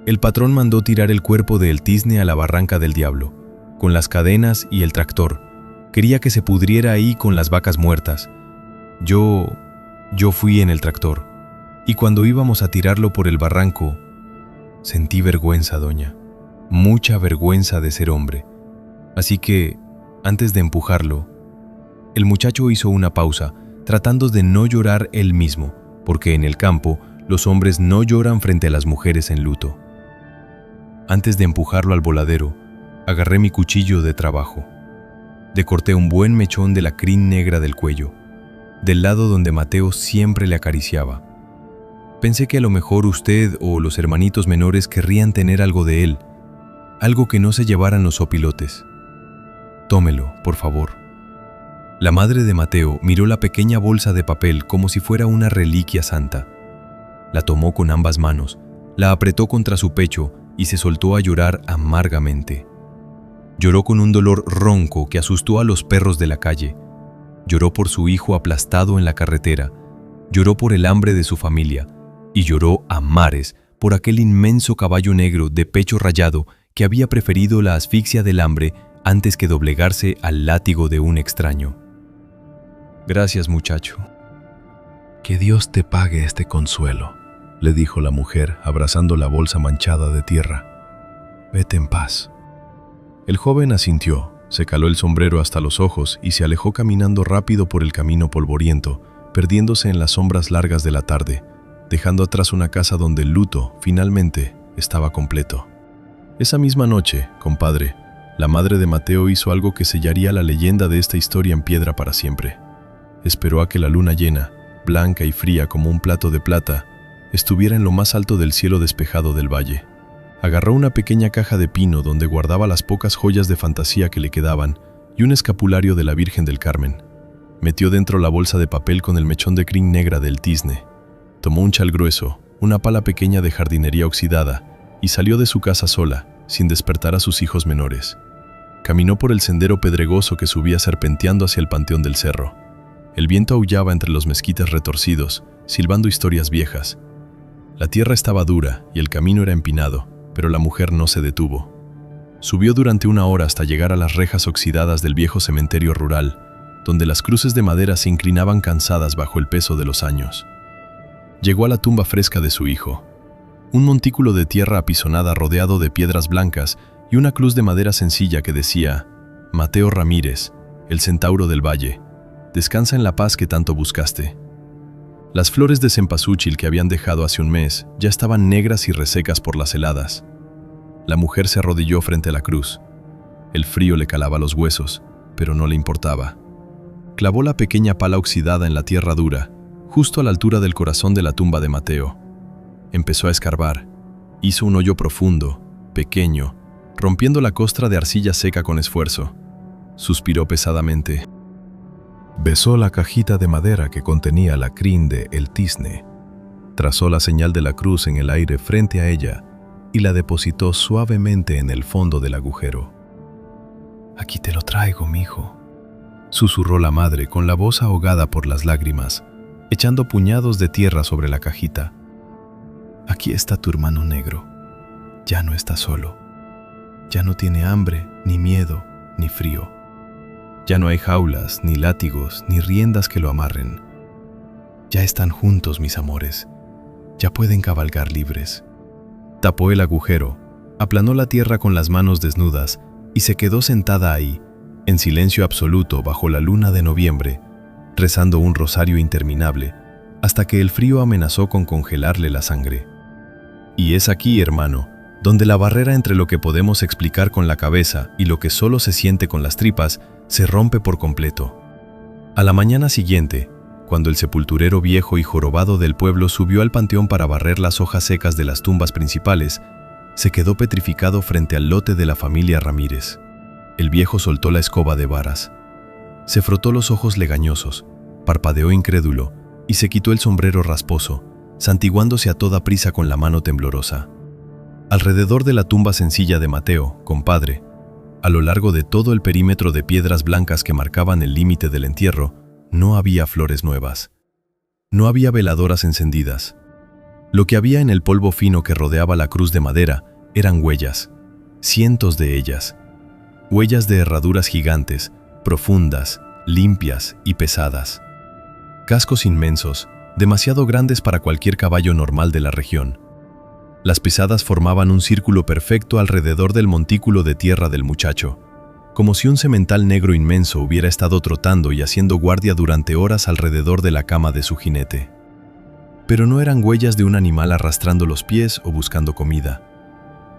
el patrón mandó tirar el cuerpo de el tizne a la Barranca del Diablo, con las cadenas y el tractor. Quería que se pudriera ahí con las vacas muertas. Yo fui en el tractor, y cuando íbamos a tirarlo por el barranco, sentí vergüenza, doña, mucha vergüenza de ser hombre. Así que, antes de empujarlo», el muchacho hizo una pausa, tratando de no llorar él mismo, porque en el campo los hombres no lloran frente a las mujeres en luto. «Antes de empujarlo al voladero, agarré mi cuchillo de trabajo. Le corté un buen mechón de la crin negra del cuello, del lado donde Mateo siempre le acariciaba. Pensé que a lo mejor usted o los hermanitos menores querrían tener algo de él, algo que no se llevaran los opilotes. Tómelo, por favor. La madre de Mateo miró la pequeña bolsa de papel como si fuera una reliquia santa. La tomó con ambas manos, la apretó contra su pecho y se soltó a llorar amargamente. Lloró con un dolor ronco que asustó a los perros de la calle. Lloró por su hijo aplastado en la carretera. Lloró por el hambre de su familia. Y lloró a mares por aquel inmenso caballo negro de pecho rayado que había preferido la asfixia del hambre antes que doblegarse al látigo de un extraño. Gracias, muchacho. Que Dios te pague este consuelo, le dijo la mujer, abrazando la bolsa manchada de tierra. Vete en paz. El joven asintió, se caló el sombrero hasta los ojos y se alejó caminando rápido por el camino polvoriento, perdiéndose en las sombras largas de la tarde, dejando atrás una casa donde el luto, finalmente, estaba completo. Esa misma noche, compadre, la madre de Mateo hizo algo que sellaría la leyenda de esta historia en piedra para siempre. Esperó a que la luna llena, blanca y fría como un plato de plata, estuviera en lo más alto del cielo despejado del valle. Agarró una pequeña caja de pino donde guardaba las pocas joyas de fantasía que le quedaban y un escapulario de la Virgen del Carmen. Metió dentro la bolsa de papel con el mechón de crin negra del tizne. Tomó un chal grueso, una pala pequeña de jardinería oxidada y salió de su casa sola, sin despertar a sus hijos menores. Caminó por el sendero pedregoso que subía serpenteando hacia el panteón del cerro. El viento aullaba entre los mezquites retorcidos, silbando historias viejas. La tierra estaba dura y el camino era empinado, pero la mujer no se detuvo. Subió durante 1 hora hasta llegar a las rejas oxidadas del viejo cementerio rural, donde las cruces de madera se inclinaban cansadas bajo el peso de los años. Llegó a la tumba fresca de su hijo. Un montículo de tierra apisonada rodeado de piedras blancas y una cruz de madera sencilla que decía: Mateo Ramírez, el centauro del valle, descansa en la paz que tanto buscaste. Las flores de cempasúchil que habían dejado hace un mes ya estaban negras y resecas por las heladas. La mujer se arrodilló frente a la cruz. El frío le calaba los huesos, pero no le importaba. Clavó la pequeña pala oxidada en la tierra dura, justo a la altura del corazón de la tumba de Mateo. Empezó a escarbar. Hizo un hoyo profundo, pequeño, rompiendo la costra de arcilla seca con esfuerzo. Suspiró pesadamente. Besó la cajita de madera que contenía la crin de El Tizne. Trazó la señal de la cruz en el aire frente a ella y la depositó suavemente en el fondo del agujero. «Aquí te lo traigo, mijo», susurró la madre con la voz ahogada por las lágrimas, echando puñados de tierra sobre la cajita. «Aquí está tu hermano negro. Ya no está solo. Ya no tiene hambre, ni miedo, ni frío. Ya no hay jaulas, ni látigos, ni riendas que lo amarren. Ya están juntos, mis amores. Ya pueden cabalgar libres». Tapó el agujero, aplanó la tierra con las manos desnudas y se quedó sentada ahí, en silencio absoluto bajo la luna de noviembre, rezando un rosario interminable, hasta que el frío amenazó con congelarle la sangre. Y es aquí, hermano, donde la barrera entre lo que podemos explicar con la cabeza y lo que solo se siente con las tripas se rompe por completo. A la mañana siguiente, cuando el sepulturero viejo y jorobado del pueblo subió al panteón para barrer las hojas secas de las tumbas principales, se quedó petrificado frente al lote de la familia Ramírez. El viejo soltó la escoba de varas. Se frotó los ojos legañosos, parpadeó incrédulo y se quitó el sombrero rasposo, santiguándose a toda prisa con la mano temblorosa. Alrededor de la tumba sencilla de Mateo, compadre, a lo largo de todo el perímetro de piedras blancas que marcaban el límite del entierro, no había flores nuevas. No había veladoras encendidas. Lo que había en el polvo fino que rodeaba la cruz de madera eran huellas, cientos de ellas. Huellas de herraduras gigantes, profundas, limpias y pesadas. Cascos inmensos, demasiado grandes para cualquier caballo normal de la región. Las pisadas formaban un círculo perfecto alrededor del montículo de tierra del muchacho, como si un semental negro inmenso hubiera estado trotando y haciendo guardia durante horas alrededor de la cama de su jinete. Pero no eran huellas de un animal arrastrando los pies o buscando comida.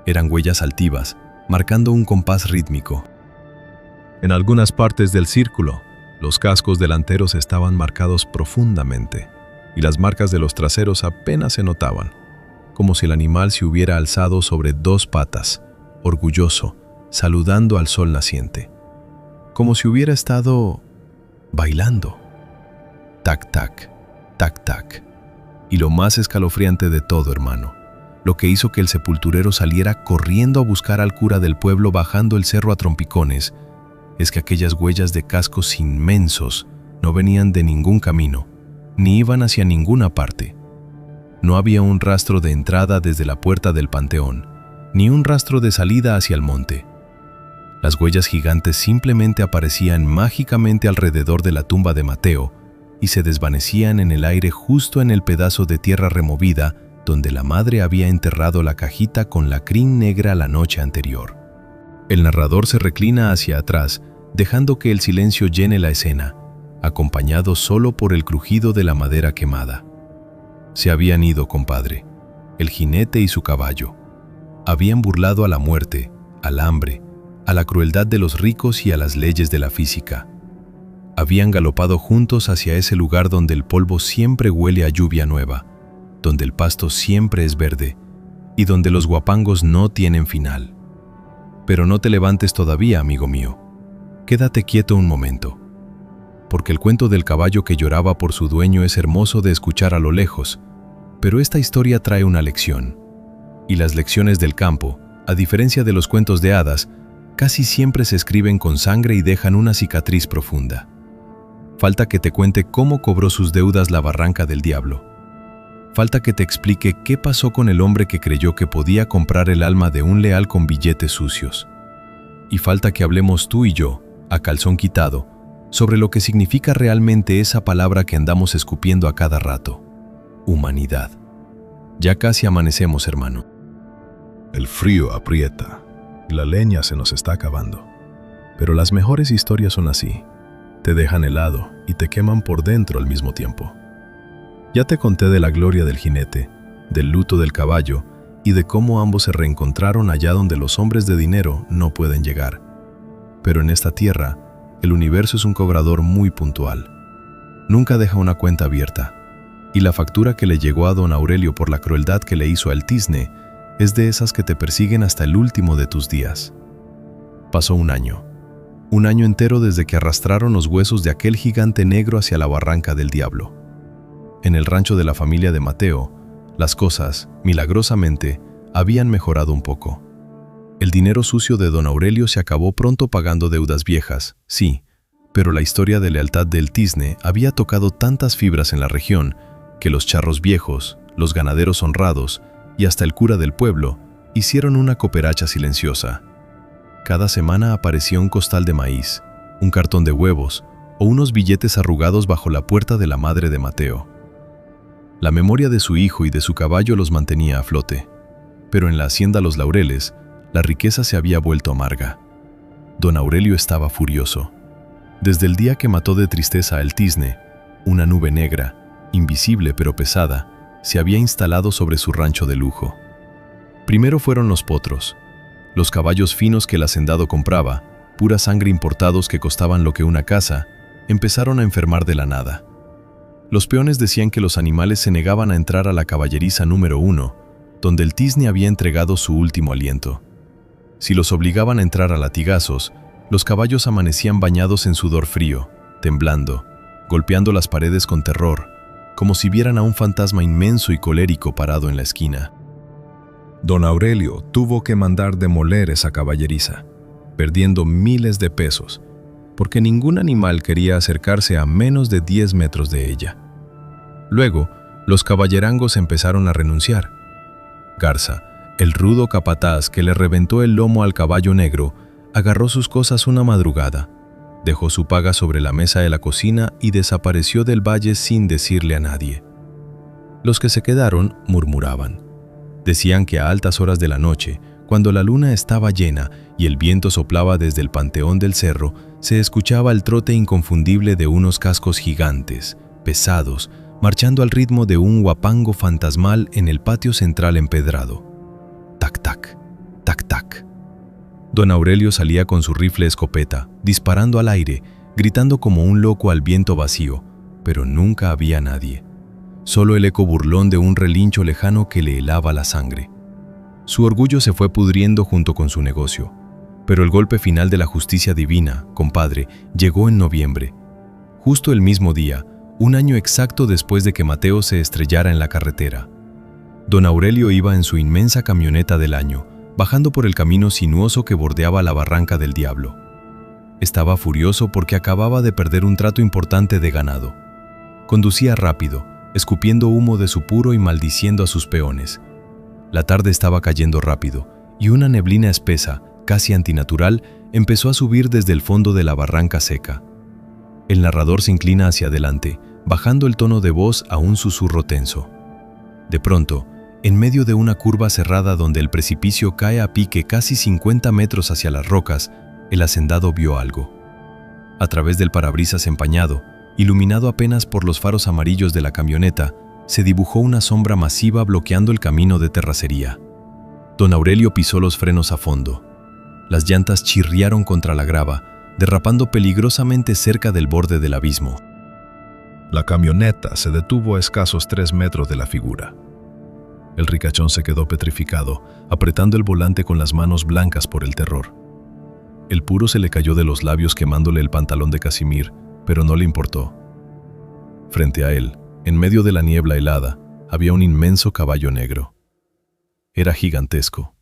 Eran huellas altivas, marcando un compás rítmico. En algunas partes del círculo, los cascos delanteros estaban marcados profundamente y las marcas de los traseros apenas se notaban, como si el animal se hubiera alzado sobre 2 patas, orgulloso, saludando al sol naciente, como si hubiera estado bailando. Tac, tac, tac, tac. Y lo más escalofriante de todo, hermano, lo que hizo que el sepulturero saliera corriendo a buscar al cura del pueblo bajando el cerro a trompicones, es que aquellas huellas de cascos inmensos no venían de ningún camino, ni iban hacia ninguna parte. No había un rastro de entrada desde la puerta del panteón, ni un rastro de salida hacia el monte. Las huellas gigantes simplemente aparecían mágicamente alrededor de la tumba de Mateo y se desvanecían en el aire justo en el pedazo de tierra removida donde la madre había enterrado la cajita con la crin negra la noche anterior. El narrador se reclina hacia atrás, dejando que el silencio llene la escena, acompañado solo por el crujido de la madera quemada. Se habían ido, compadre, el jinete y su caballo. Habían burlado a la muerte, al hambre, a la crueldad de los ricos y a las leyes de la física. Habían galopado juntos hacia ese lugar donde el polvo siempre huele a lluvia nueva, donde el pasto siempre es verde y donde los guapangos no tienen final. Pero no te levantes todavía, amigo mío. Quédate quieto un momento, porque el cuento del caballo que lloraba por su dueño es hermoso de escuchar a lo lejos, pero esta historia trae una lección. Y las lecciones del campo, a diferencia de los cuentos de hadas, casi siempre se escriben con sangre y dejan una cicatriz profunda. Falta que te cuente cómo cobró sus deudas la barranca del diablo. Falta que te explique qué pasó con el hombre que creyó que podía comprar el alma de un leal con billetes sucios. Y falta que hablemos tú y yo, a calzón quitado, sobre lo que significa realmente esa palabra que andamos escupiendo a cada rato: humanidad. Ya casi amanecemos, hermano. El frío aprieta y la leña se nos está acabando. Pero las mejores historias son así. Te dejan helado y te queman por dentro al mismo tiempo. Ya te conté de la gloria del jinete, del luto del caballo y de cómo ambos se reencontraron allá donde los hombres de dinero no pueden llegar. Pero en esta tierra, el universo es un cobrador muy puntual. Nunca deja una cuenta abierta. Y la factura que le llegó a don Aurelio por la crueldad que le hizo al tizne es de esas que te persiguen hasta el último de tus días. Pasó un año entero desde que arrastraron los huesos de aquel gigante negro hacia la barranca del diablo. En el rancho de la familia de Mateo, las cosas, milagrosamente, habían mejorado un poco. El dinero sucio de don Aurelio se acabó pronto pagando deudas viejas, sí, pero la historia de lealtad del tizne había tocado tantas fibras en la región que los charros viejos, los ganaderos honrados y hasta el cura del pueblo hicieron una cooperacha silenciosa. Cada semana aparecía un costal de maíz, un cartón de huevos o unos billetes arrugados bajo la puerta de la madre de Mateo. La memoria de su hijo y de su caballo los mantenía a flote, pero en la hacienda Los Laureles, la riqueza se había vuelto amarga. Don Aurelio estaba furioso. Desde el día que mató de tristeza al tizne, una nube negra, invisible pero pesada, se había instalado sobre su rancho de lujo. Primero fueron los potros, los caballos finos que el hacendado compraba, pura sangre importados que costaban lo que una casa, empezaron a enfermar de la nada. Los peones decían que los animales se negaban a entrar a la caballeriza número 1, donde el tizne había entregado su último aliento. Si los obligaban a entrar a latigazos, los caballos amanecían bañados en sudor frío, temblando, golpeando las paredes con terror, como si vieran a un fantasma inmenso y colérico parado en la esquina. Don Aurelio tuvo que mandar demoler esa caballeriza, perdiendo miles de pesos, porque ningún animal quería acercarse a menos de 10 metros de ella. Luego, los caballerangos empezaron a renunciar. Garza, el rudo capataz que le reventó el lomo al caballo negro, agarró sus cosas una madrugada, dejó su paga sobre la mesa de la cocina y desapareció del valle sin decirle a nadie. Los que se quedaron murmuraban. Decían que a altas horas de la noche, cuando la luna estaba llena y el viento soplaba desde el panteón del cerro, se escuchaba el trote inconfundible de unos cascos gigantes, pesados, marchando al ritmo de un huapango fantasmal en el patio central empedrado. Tac, tac, tac, tac. Don Aurelio salía con su rifle escopeta, disparando al aire, gritando como un loco al viento vacío, pero nunca había nadie. Solo el eco burlón de un relincho lejano que le helaba la sangre. Su orgullo se fue pudriendo junto con su negocio, pero el golpe final de la justicia divina, compadre, llegó en noviembre. Justo el mismo día, un año exacto después de que Mateo se estrellara en la carretera. Don Aurelio iba en su inmensa camioneta del año, bajando por el camino sinuoso que bordeaba la Barranca del Diablo. Estaba furioso porque acababa de perder un trato importante de ganado. Conducía rápido, escupiendo humo de su puro y maldiciendo a sus peones. La tarde estaba cayendo rápido, y una neblina espesa, casi antinatural, empezó a subir desde el fondo de la barranca seca. El narrador se inclina hacia adelante, bajando el tono de voz a un susurro tenso. De pronto, en medio de una curva cerrada donde el precipicio cae a pique casi 50 metros hacia las rocas, el hacendado vio algo. A través del parabrisas empañado, iluminado apenas por los faros amarillos de la camioneta, se dibujó una sombra masiva bloqueando el camino de terracería. Don Aurelio pisó los frenos a fondo. Las llantas chirriaron contra la grava, derrapando peligrosamente cerca del borde del abismo. La camioneta se detuvo a escasos 3 metros de la figura. El ricachón se quedó petrificado, apretando el volante con las manos blancas por el terror. El puro se le cayó de los labios quemándole el pantalón de Casimir, pero no le importó. Frente a él, en medio de la niebla helada, había un inmenso caballo negro. Era gigantesco,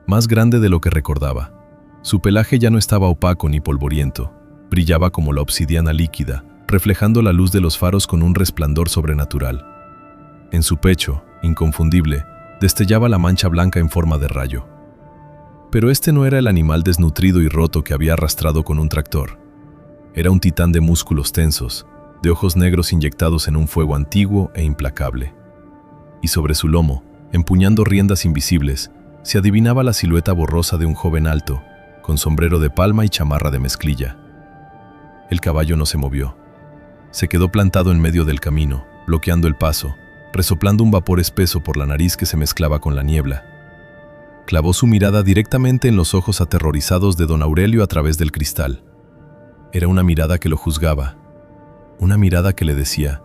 más grande de lo que recordaba. Su pelaje ya no estaba opaco ni polvoriento, brillaba como la obsidiana líquida, reflejando la luz de los faros con un resplandor sobrenatural. En su pecho, inconfundible, destellaba la mancha blanca en forma de rayo. Pero este no era el animal desnutrido y roto que había arrastrado con un tractor. Era un titán de músculos tensos, de ojos negros inyectados en un fuego antiguo e implacable. Y sobre su lomo, empuñando riendas invisibles, se adivinaba la silueta borrosa de un joven alto, con sombrero de palma y chamarra de mezclilla. El caballo no se movió. Se quedó plantado en medio del camino, bloqueando el paso, resoplando un vapor espeso por la nariz que se mezclaba con la niebla. Clavó su mirada directamente en los ojos aterrorizados de don Aurelio a través del cristal. Era una mirada que lo juzgaba, una mirada que le decía: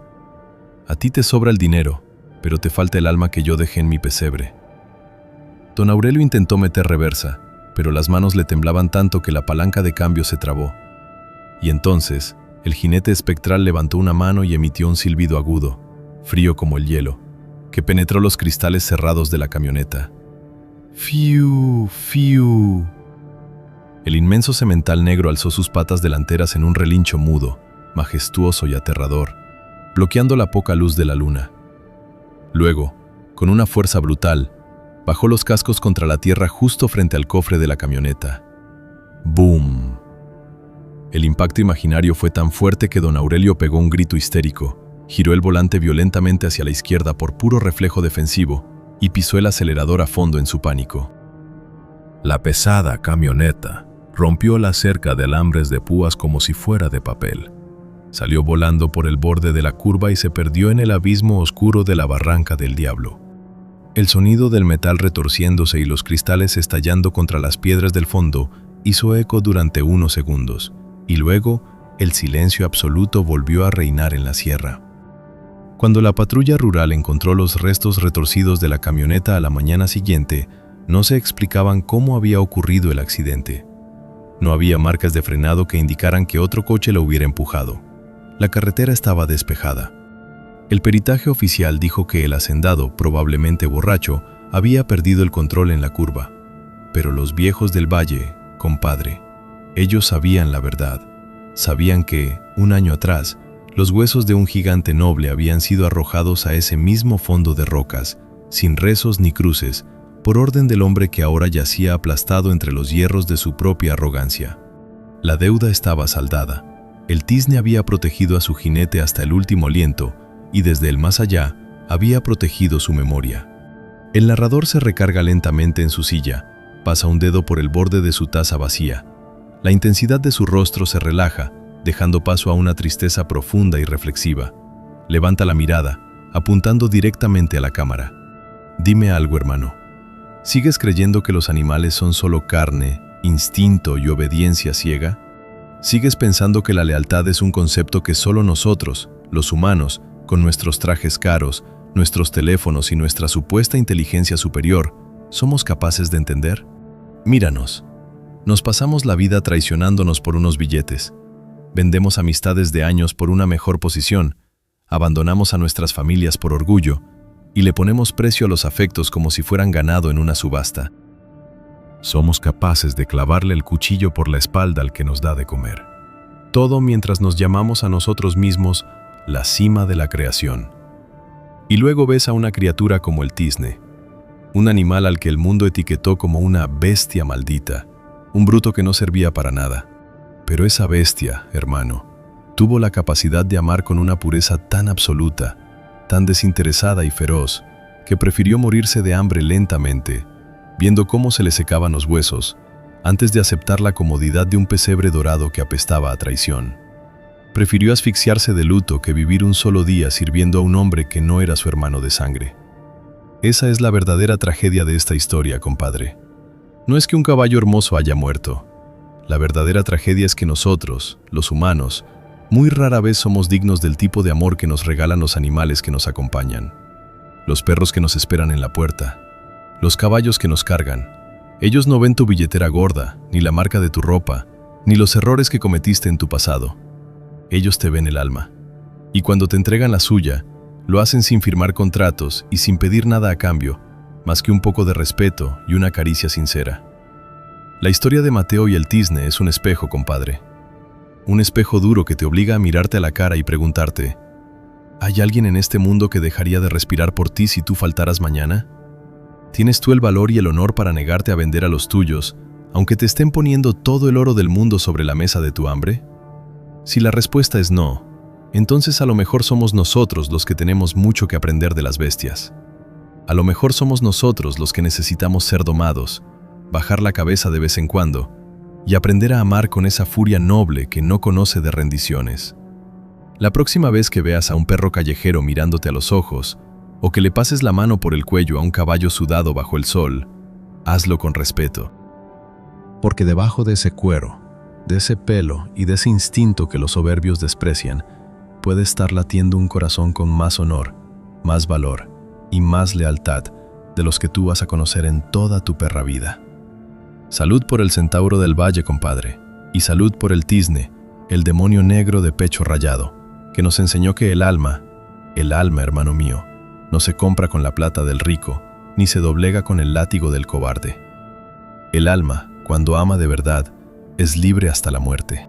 «A ti te sobra el dinero, pero te falta el alma que yo dejé en mi pesebre». Don Aurelio intentó meter reversa, pero las manos le temblaban tanto que la palanca de cambio se trabó. Y entonces, el jinete espectral levantó una mano y emitió un silbido agudo, frío como el hielo, que penetró los cristales cerrados de la camioneta. ¡Fiu! ¡Fiu! El inmenso semental negro alzó sus patas delanteras en un relincho mudo, majestuoso y aterrador, bloqueando la poca luz de la luna. Luego, con una fuerza brutal, bajó los cascos contra la tierra justo frente al cofre de la camioneta. ¡Boom! El impacto imaginario fue tan fuerte que don Aurelio pegó un grito histérico, giró el volante violentamente hacia la izquierda por puro reflejo defensivo y pisó el acelerador a fondo en su pánico. La pesada camioneta rompió la cerca de alambres de púas como si fuera de papel. Salió volando por el borde de la curva y se perdió en el abismo oscuro de la Barranca del Diablo. El sonido del metal retorciéndose y los cristales estallando contra las piedras del fondo hizo eco durante unos segundos, y luego el silencio absoluto volvió a reinar en la sierra. Cuando la patrulla rural encontró los restos retorcidos de la camioneta a la mañana siguiente, no se explicaban cómo había ocurrido el accidente. No había marcas de frenado que indicaran que otro coche lo hubiera empujado. La carretera estaba despejada. El peritaje oficial dijo que el hacendado, probablemente borracho, había perdido el control en la curva. Pero los viejos del valle, compadre, ellos sabían la verdad. Sabían que, un año atrás, los huesos de un gigante noble habían sido arrojados a ese mismo fondo de rocas, sin rezos ni cruces, por orden del hombre que ahora yacía aplastado entre los hierros de su propia arrogancia. La deuda estaba saldada. El tizne había protegido a su jinete hasta el último aliento, y desde el más allá había protegido su memoria. El narrador se recarga lentamente en su silla, pasa un dedo por el borde de su taza vacía. La intensidad de su rostro se relaja, dejando paso a una tristeza profunda y reflexiva. Levanta la mirada, apuntando directamente a la cámara. Dime algo, hermano. ¿Sigues creyendo que los animales son solo carne, instinto y obediencia ciega? ¿Sigues pensando que la lealtad es un concepto que solo nosotros, los humanos, con nuestros trajes caros, nuestros teléfonos y nuestra supuesta inteligencia superior, somos capaces de entender? Míranos. Nos pasamos la vida traicionándonos por unos billetes. Vendemos amistades de años por una mejor posición, abandonamos a nuestras familias por orgullo y le ponemos precio a los afectos como si fueran ganado en una subasta. Somos capaces de clavarle el cuchillo por la espalda al que nos da de comer. Todo mientras nos llamamos a nosotros mismos la cima de la creación. Y luego ves a una criatura como el tizne, un animal al que el mundo etiquetó como una bestia maldita, un bruto que no servía para nada. Pero esa bestia, hermano, tuvo la capacidad de amar con una pureza tan absoluta, tan desinteresada y feroz, que prefirió morirse de hambre lentamente, viendo cómo se le secaban los huesos, antes de aceptar la comodidad de un pesebre dorado que apestaba a traición. Prefirió asfixiarse de luto que vivir un solo día sirviendo a un hombre que no era su hermano de sangre. Esa es la verdadera tragedia de esta historia, compadre. No es que un caballo hermoso haya muerto. La verdadera tragedia es que nosotros, los humanos, muy rara vez somos dignos del tipo de amor que nos regalan los animales que nos acompañan. Los perros que nos esperan en la puerta, los caballos que nos cargan. Ellos no ven tu billetera gorda, ni la marca de tu ropa, ni los errores que cometiste en tu pasado. Ellos te ven el alma. Y cuando te entregan la suya, lo hacen sin firmar contratos y sin pedir nada a cambio, más que un poco de respeto y una caricia sincera. La historia de Mateo y el tizne es un espejo, compadre. Un espejo duro que te obliga a mirarte a la cara y preguntarte, ¿hay alguien en este mundo que dejaría de respirar por ti si tú faltaras mañana? ¿Tienes tú el valor y el honor para negarte a vender a los tuyos, aunque te estén poniendo todo el oro del mundo sobre la mesa de tu hambre? Si la respuesta es no, entonces a lo mejor somos nosotros los que tenemos mucho que aprender de las bestias. A lo mejor somos nosotros los que necesitamos ser domados, bajar la cabeza de vez en cuando y aprender a amar con esa furia noble que no conoce de rendiciones. La próxima vez que veas a un perro callejero mirándote a los ojos, o que le pases la mano por el cuello a un caballo sudado bajo el sol, hazlo con respeto. Porque debajo de ese cuero, de ese pelo y de ese instinto que los soberbios desprecian, puede estar latiendo un corazón con más honor, más valor y más lealtad de los que tú vas a conocer en toda tu perra vida. Salud por el centauro del valle, compadre, y salud por el tizne, el demonio negro de pecho rayado, que nos enseñó que el alma, hermano mío, no se compra con la plata del rico, ni se doblega con el látigo del cobarde. El alma, cuando ama de verdad, es libre hasta la muerte.